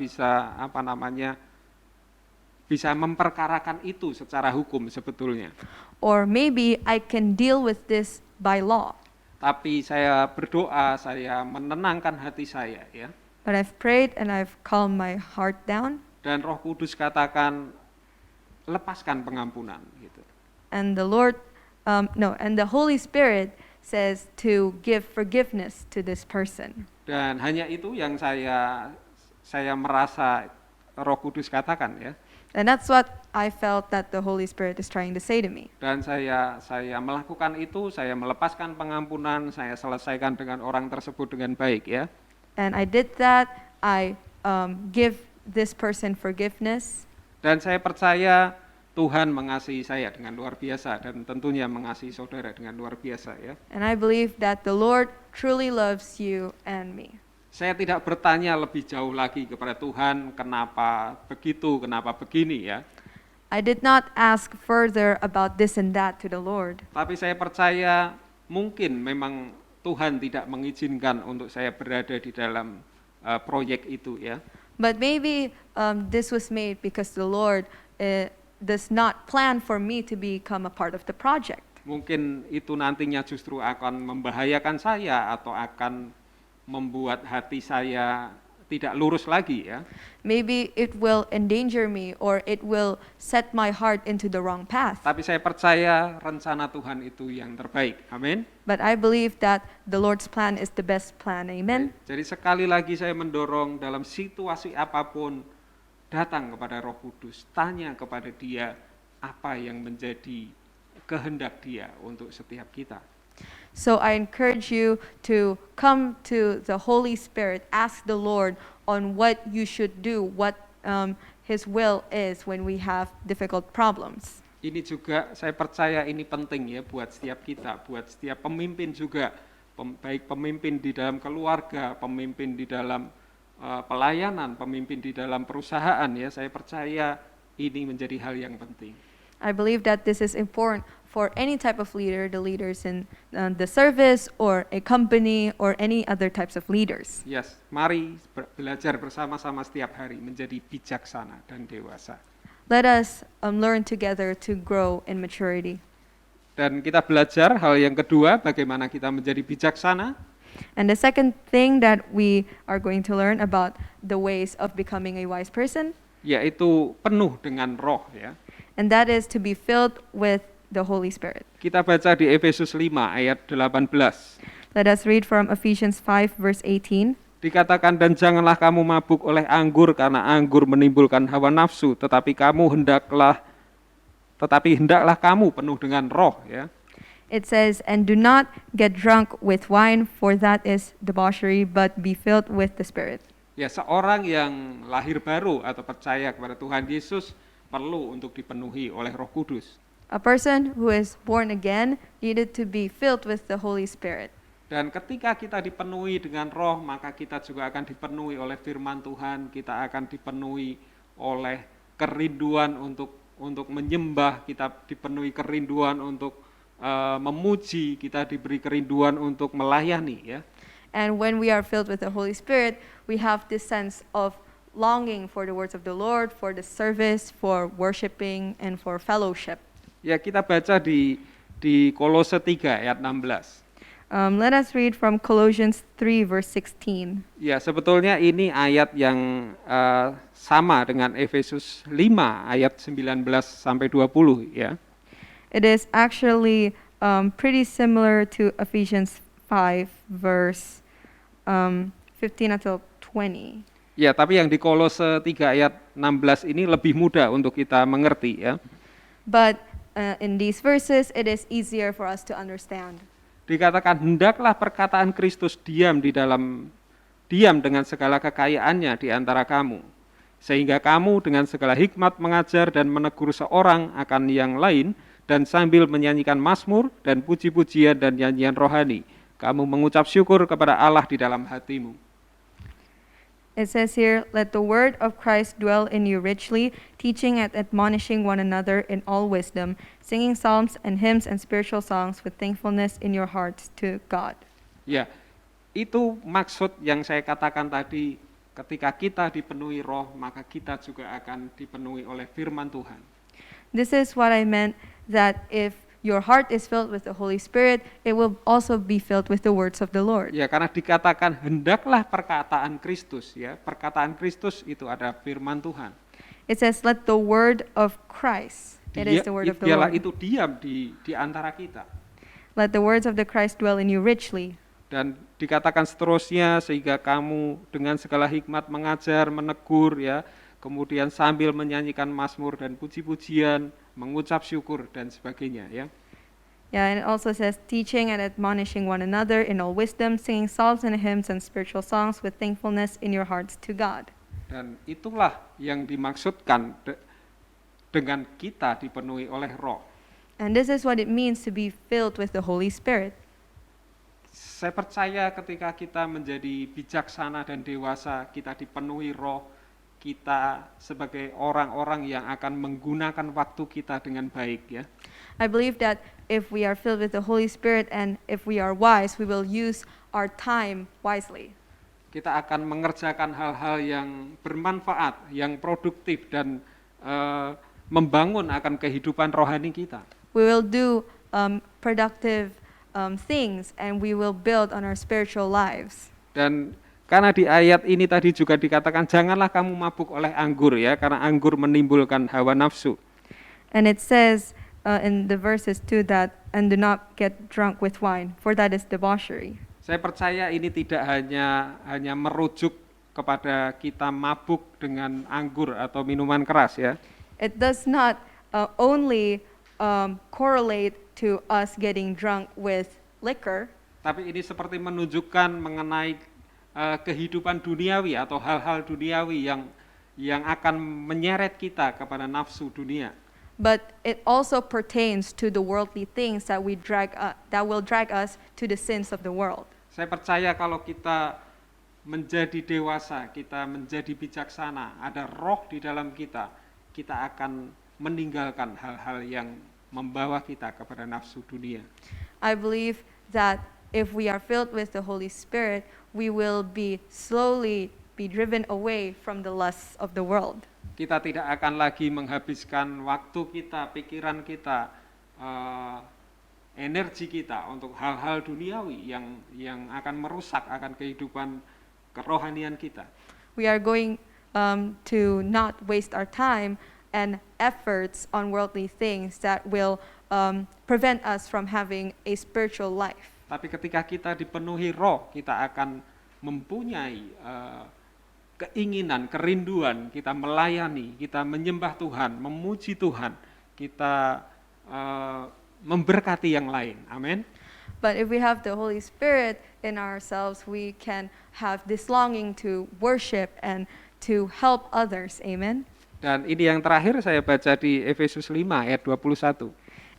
memperkarakan itu secara hukum sebetulnya. Or maybe I can deal with this by law. Tapi saya berdoa, saya menenangkan hati saya ya. But I've prayed and I've calmed my heart down. Dan Roh Kudus katakan lepaskan pengampunan gitu. And the and the Holy Spirit says to give forgiveness to this person. Dan hanya itu yang saya merasa Roh Kudus katakan ya. And that's what I felt that the Holy Spirit is trying to say to me. Dan saya melakukan itu, saya melepaskan pengampunan, saya selesaikan dengan orang tersebut dengan baik ya. And I did that. I give this person forgiveness. Dan saya percaya Tuhan mengasihi saya dengan luar biasa dan tentunya mengasihi saudara dengan luar biasa ya. And I believe that the Lord truly loves you and me. Saya tidak bertanya lebih jauh lagi kepada Tuhan kenapa begitu, kenapa begini ya. I did not ask further about this and that to the Lord. Tapi saya percaya mungkin memang Tuhan tidak mengizinkan untuk saya berada di dalam proyek itu ya. But maybe this was made because the Lord does not plan for me to become a part of the project. Mungkin itu nantinya justru akan membahayakan saya atau akan membuat hati saya tidak lurus lagi ya. Maybe it will endanger me or it will set my heart into the wrong path. Tapi saya percaya rencana Tuhan itu yang terbaik. Amin. But I believe that the Lord's plan is the best plan. Amen. Jadi sekali lagi saya mendorong dalam situasi apapun datang kepada Roh Kudus, tanya kepada Dia apa yang menjadi kehendak Dia untuk setiap kita. So I encourage you to come to the Holy Spirit, ask the Lord on what you should do, what His will is when we have difficult problems. Ini juga saya percaya ini penting ya buat setiap kita, buat setiap pemimpin juga, baik pemimpin di dalam keluarga, pemimpin di dalam pelayanan, pemimpin di dalam perusahaan ya, saya percaya ini menjadi hal yang penting. I believe that this is important for any type of leader, the leaders in the service or a company or any other types of leaders. Yes, mari belajar bersama-sama setiap hari menjadi bijaksana dan dewasa. Let us learn together to grow in maturity. Dan kita belajar hal yang kedua, bagaimana kita menjadi bijaksana. And the second thing that we are going to learn about the ways of becoming a wise person, yaitu penuh dengan roh ya. and that is to be filled with the Holy Spirit. Kita baca di Efesus 5 ayat 18. Let us read from Ephesians 5 verse 18. Dikatakan, dan janganlah kamu mabuk oleh anggur karena anggur menimbulkan hawa nafsu, tetapi hendaklah kamu penuh dengan roh ya. It says, and do not get drunk with wine, for that is debauchery, but be filled with the Spirit. Ya, seorang yang lahir baru atau percaya kepada Tuhan Yesus perlu untuk dipenuhi oleh Roh Kudus. A person who is born again needed to be filled with the Holy Spirit. Dan ketika kita dipenuhi dengan roh, maka kita juga akan dipenuhi oleh firman Tuhan, kita akan dipenuhi oleh kerinduan untuk menyembah, kita dipenuhi kerinduan untuk memuji, kita diberi kerinduan untuk melayani ya. And when we are filled with the Holy Spirit, we have this sense of longing for the words of the Lord, for the service, for worshiping, and for fellowship. Ya, kita baca di Kolose 3 ayat 16. Let us read from Colossians 3 verse 16. Ya, sebetulnya ini ayat yang sama dengan Efesus 5 ayat 19 sampai 20 ya. It is actually pretty similar to Ephesians 5 verse 15 until 20. Ya, tapi yang di Kolose 3 ayat 16 ini lebih mudah untuk kita mengerti ya. But in these verses, it is easier for us to understand. Dikatakan, hendaklah perkataan Kristus diam dengan segala kekayaannya di antara kamu, sehingga kamu dengan segala hikmat mengajar dan menegur seorang akan yang lain, dan sambil menyanyikan mazmur dan puji-pujian dan nyanyian rohani, kamu mengucap syukur kepada Allah di dalam hatimu. It says here, let the word of Christ dwell in you richly, teaching and admonishing one another in all wisdom, singing psalms and hymns and spiritual songs with thankfulness in your hearts to God. Ya, itu maksud yang saya katakan tadi, ketika kita dipenuhi roh, maka kita juga akan dipenuhi oleh firman Tuhan. This is what I meant, that if your heart is filled with the Holy Spirit, it will also be filled with the words of the Lord. Ya, karena dikatakan hendaklah perkataan Kristus ya. Perkataan Kristus itu ada firman Tuhan. It says, let the word of Christ, it is the word of the Dialah Lord. itu diam di antara kita. Let the words of the Christ dwell in you richly. Dan dikatakan seterusnya, sehingga kamu dengan segala hikmat mengajar, menegur ya, kemudian sambil menyanyikan mazmur dan puji-pujian, mengucap syukur dan sebagainya ya. Yeah, and it also says, teaching and admonishing one another in all wisdom, singing psalms and hymns and spiritual songs with thankfulness in your hearts to God. Dan itulah yang dimaksudkan dengan kita dipenuhi oleh roh. And this is what it means to be filled with the Holy Spirit. Saya percaya ketika kita menjadi bijaksana dan dewasa, kita dipenuhi roh, kita sebagai orang-orang yang akan menggunakan waktu kita dengan baik ya. I believe that if we are filled with the Holy Spirit and if we are wise, we will use our time wisely. Kita akan mengerjakan hal-hal yang bermanfaat, yang produktif dan membangun akan kehidupan rohani kita. We will do productive things and we will build on our spiritual lives. Dan karena di ayat ini tadi juga dikatakan janganlah kamu mabuk oleh anggur ya, karena anggur menimbulkan hawa nafsu. And it says in the verses too that, and do not get drunk with wine, for that is debauchery. Saya percaya ini tidak hanya merujuk kepada kita mabuk dengan anggur atau minuman keras ya. It does not only correlate to us getting drunk with liquor, tapi ini seperti menunjukkan mengenai kehidupan duniawi atau hal-hal duniawi yang akan menyeret kita kepada nafsu dunia. but it also pertains to the worldly things that will drag us to the sins of the world. Saya percaya kalau kita menjadi dewasa, kita menjadi bijaksana, ada roh di dalam kita, kita akan meninggalkan hal-hal yang membawa kita kepada nafsu dunia. I believe that if we are filled with the Holy Spirit, we will be slowly be driven away from the lusts of the world. Kita tidak akan lagi menghabiskan waktu kita, pikiran kita, energi kita untuk hal-hal duniawi yang akan merusak akan kehidupan kerohanian kita. We are going to not waste our time and efforts on worldly things that will prevent us from having a spiritual life. Tapi ketika kita dipenuhi roh, kita akan mempunyai keinginan, kerinduan, kita melayani, kita menyembah Tuhan, memuji Tuhan, kita memberkati yang lain. Amin. But if we have the Holy Spirit in ourselves, we can have this longing to worship and to help others. Amen. Dan ini yang terakhir saya baca di Efesus 5 ayat 21.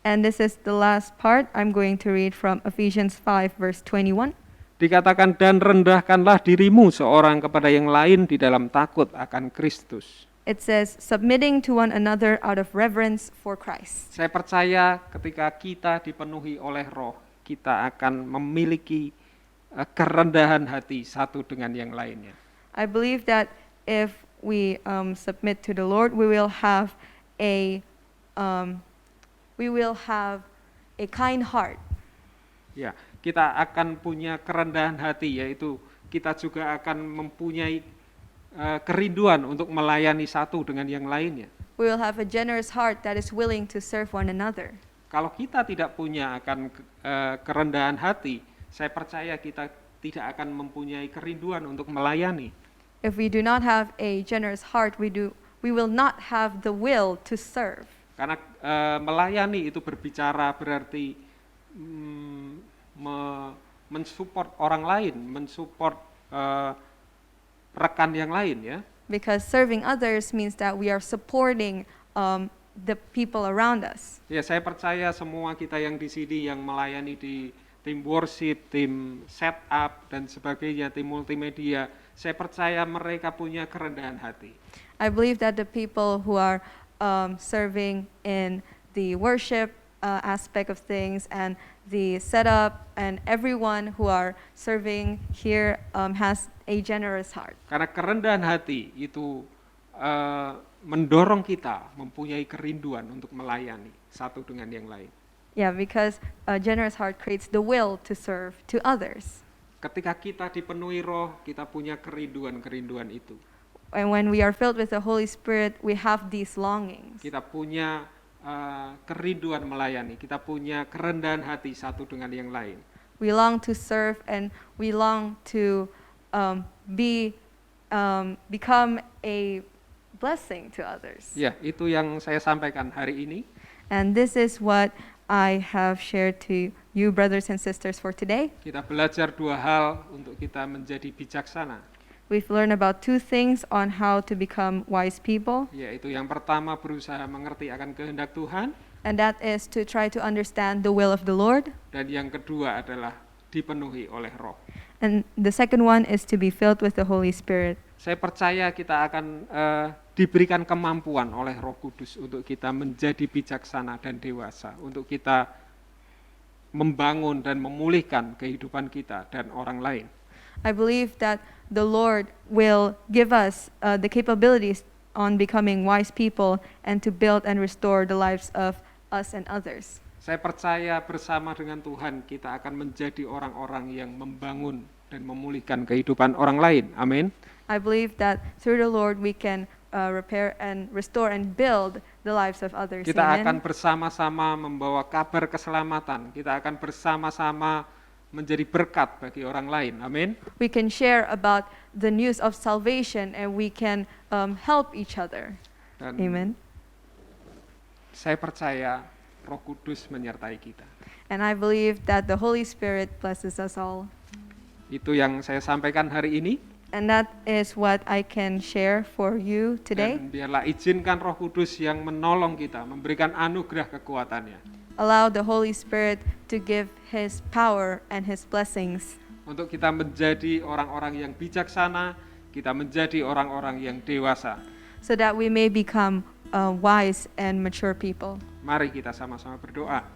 And this is the last part. I'm going to read from Ephesians 5 verse 21. Dikatakan, dan rendahkanlah dirimu seorang kepada yang lain di dalam takut akan Kristus. It says, submitting to one another out of reverence for Christ. Saya percaya ketika kita dipenuhi oleh roh, kita akan memiliki kerendahan hati satu dengan yang lainnya. I believe that if we submit to the Lord, we will have a kind heart. Ya, kita akan punya kerendahan hati, yaitu kita juga akan mempunyai kerinduan untuk melayani satu dengan yang lainnya. We will have a generous heart that is willing to serve one another. Kalau kita tidak punya akan kerendahan hati, saya percaya kita tidak akan mempunyai kerinduan untuk melayani. If we do not have a generous heart, we will not have the will to serve. Karena melayani itu berbicara berarti mensupport orang lain, mensupport rekan yang lain, ya. Because serving others means that we are supporting the people around us. Ya, saya percaya semua kita yang di sini yang melayani di tim worship, tim setup dan sebagainya, tim multimedia, saya percaya mereka punya kerendahan hati. I believe that the people who are serving in the worship aspect of things and the setup and everyone who are serving here has a generous heart. Karena kerendahan hati itu mendorong kita mempunyai kerinduan untuk melayani satu dengan yang lain. Yeah, because a generous heart creates the will to serve to others. Ketika kita dipenuhi roh, kita punya kerinduan-kerinduan itu. And when we are filled with the Holy Spirit, we have these longings. Kita punya kerinduan melayani, kita punya kerendahan hati satu dengan yang lain. We long to serve and we long to become a blessing to others. Ya, itu yang saya sampaikan hari ini. And this is what I have shared to you, brothers and sisters, for today. Kita belajar dua hal untuk kita menjadi bijaksana. We've learned about two things on how to become wise people, Yaitu yang pertama berusaha mengerti akan kehendak Tuhan, and that is to try to understand the will of the Lord. dan yang kedua adalah dipenuhi oleh roh. And the second one is to be filled with the Holy Spirit. Saya percaya kita akan diberikan kemampuan oleh Roh Kudus untuk kita menjadi bijaksana dan dewasa, untuk kita membangun dan memulihkan kehidupan kita dan orang lain. I believe that the Lord will give us the capabilities on becoming wise people and to build and restore the lives of us and others. Saya percaya bersama dengan Tuhan kita akan menjadi orang-orang yang membangun dan memulihkan kehidupan orang lain. Amin. I believe that through the Lord we can repair and restore and build the lives of others. Kita akan Amen. bersama-sama membawa kabar keselamatan. Kita akan bersama-sama menjadi berkat bagi orang lain. Amin. We can share about the news of salvation and we can help each other. Dan Amen. saya percaya Roh Kudus menyertai kita. And I believe that the Holy Spirit blesses us all. Itu yang saya sampaikan hari ini. And that is what I can share for you today. Dan biarlah izinkan Roh Kudus yang menolong kita, memberikan anugerah kekuatannya, Allow the Holy Spirit to give His power and His blessings untuk kita menjadi orang-orang yang bijaksana, kita menjadi orang-orang yang dewasa. so that we may become wise and mature people. Mari kita sama-sama berdoa.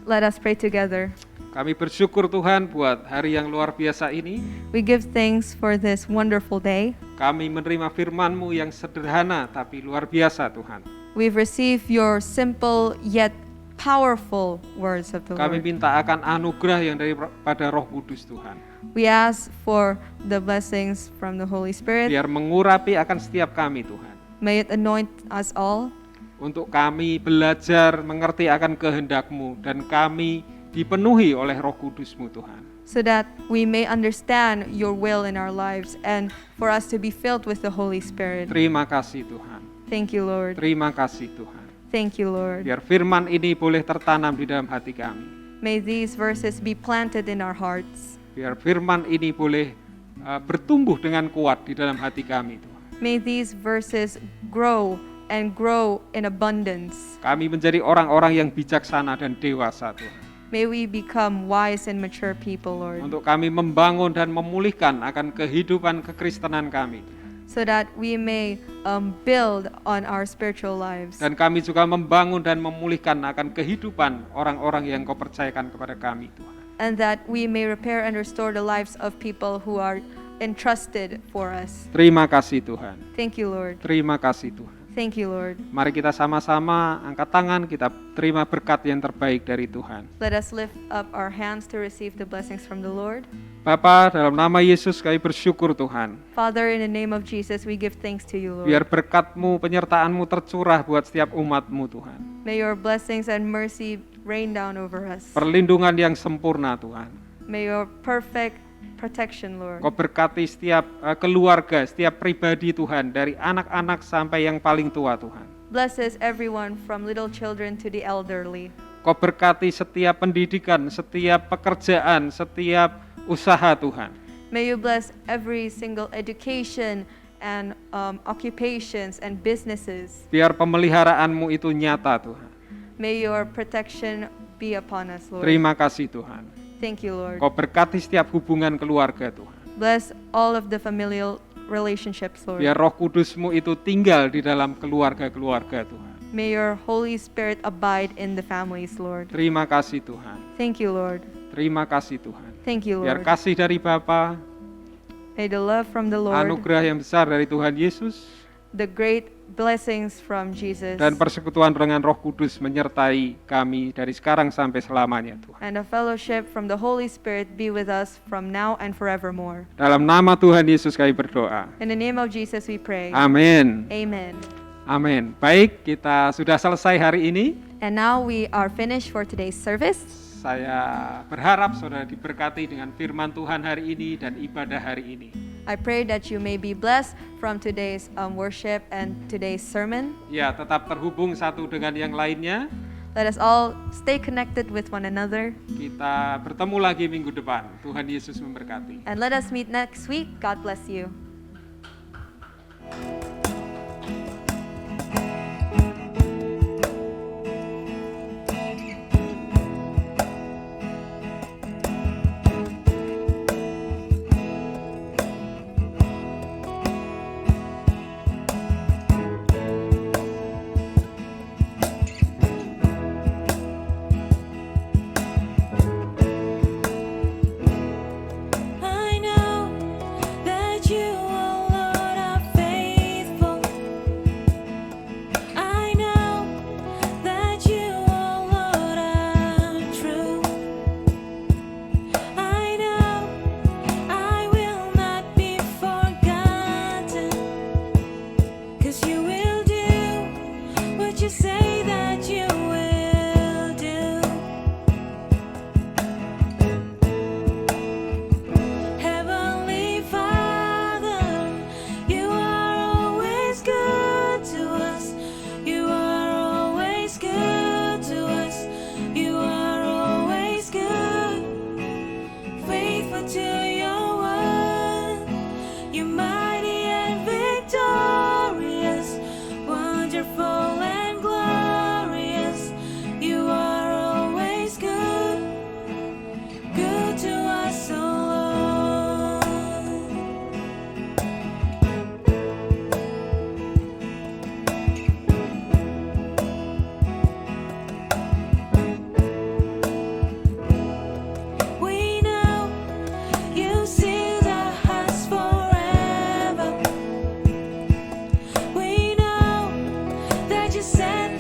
Let us pray together. Kami bersyukur Tuhan buat hari yang luar biasa ini. We give thanks for this wonderful day. Kami menerima firman-Mu yang sederhana tapi luar biasa Tuhan. We've received your simple yet powerful words of the Kami Lord. minta akan anugerah yang daripada Roh Kudus Tuhan. We ask for the blessings from the Holy Spirit. Biar mengurapi akan setiap kami Tuhan. May it anoint us all Untuk kami belajar mengerti akan kehendak-Mu dan kami dipenuhi oleh Roh Kudus-Mu Tuhan. so that we may understand your will in our lives and for us to be filled with the Holy Spirit. Terima kasih Tuhan. Thank you, Lord. Terima kasih Tuhan. Thank you, Lord. Biar firman ini boleh tertanam di dalam hati kami. May these verses be planted in our hearts. Biar firman ini boleh bertumbuh dengan kuat di dalam hati kami Tuhan. May these verses grow and grow in abundance. Kami menjadi orang-orang yang bijaksana dan dewasa Tuhan. May we become wise and mature people, Lord, Untuk kami membangun dan memulihkan akan kehidupan kekristenan kami. so that we may build on our spiritual lives. Dan kami juga membangun dan memulihkan akan kehidupan orang-orang yang Kau percayakan kepada kami Tuhan. and that we may repair and restore the lives of people who are entrusted for us. Terima kasih Tuhan. Thank you, Lord. Terima kasih Tuhan. Thank you, Lord. Mari kita sama-sama angkat tangan, kita terima berkat yang terbaik dari Tuhan. Let us lift up our hands to receive the blessings from the Lord. Bapa, dalam nama Yesus kami bersyukur Tuhan. Father, in the name of Jesus, we give thanks to you, Biar Lord. berkat-Mu, penyertaan-Mu tercurah buat setiap umat-Mu Tuhan. May your blessings and mercy rain down over us. Perlindungan yang sempurna Tuhan. May your perfect protection, Lord. Kau berkati setiap keluarga, setiap pribadi Tuhan, dari anak-anak sampai yang paling tua Tuhan. Blesses everyone from little children to the elderly. Kau berkati setiap pendidikan, setiap pekerjaan, setiap usaha Tuhan. May you bless every single education and occupations and businesses. Biar pemeliharaan-Mu itu nyata Tuhan. May your protection be upon us, Lord. Terima kasih Tuhan. Thank you, Lord. Kau berkati setiap hubungan keluarga Tuhan. Bless all of the familial relationships, Lord. Biar Roh Kudus-Mu itu tinggal di dalam keluarga-keluarga Tuhan. May your Holy Spirit abide in the families, Lord. Terima kasih Tuhan. Thank you, Lord. Terima kasih Tuhan. Thank you, Biar Lord. kasih dari Bapa, May the love from the Lord, anugerah yang besar dari Tuhan Yesus, the great blessings from Jesus, dan persekutuan dengan Roh Kudus menyertai kami dari sekarang sampai selamanya Tuhan. and a fellowship from the Holy Spirit be with us from now and forevermore. Dalam nama Tuhan Yesus kami berdoa. In the name of Jesus we pray. Amin. Amen. Amin. Baik, kita sudah selesai hari ini. And now we are finished for today's service. Saya berharap saudara diberkati dengan firman Tuhan hari ini dan ibadah hari ini. I pray that you may be blessed from today's worship and today's sermon. Ya, tetap terhubung satu dengan yang lainnya. Let us all stay connected with one another. Kita bertemu lagi minggu depan. Tuhan Yesus memberkati. And let us meet next week. God bless you. I know that you, oh Lord, are faithful. I know that you, oh Lord, are true. I know I will not be forgotten, 'cause you will do what you say that you will do. Heavenly Father, you are always good to us. You are always good to us. You are always good, faithful to your word. You're mighty and victorious, wonderful and glorious. You are always good, good to us, oh Lord. We know you seal our hearts forever. We know that you said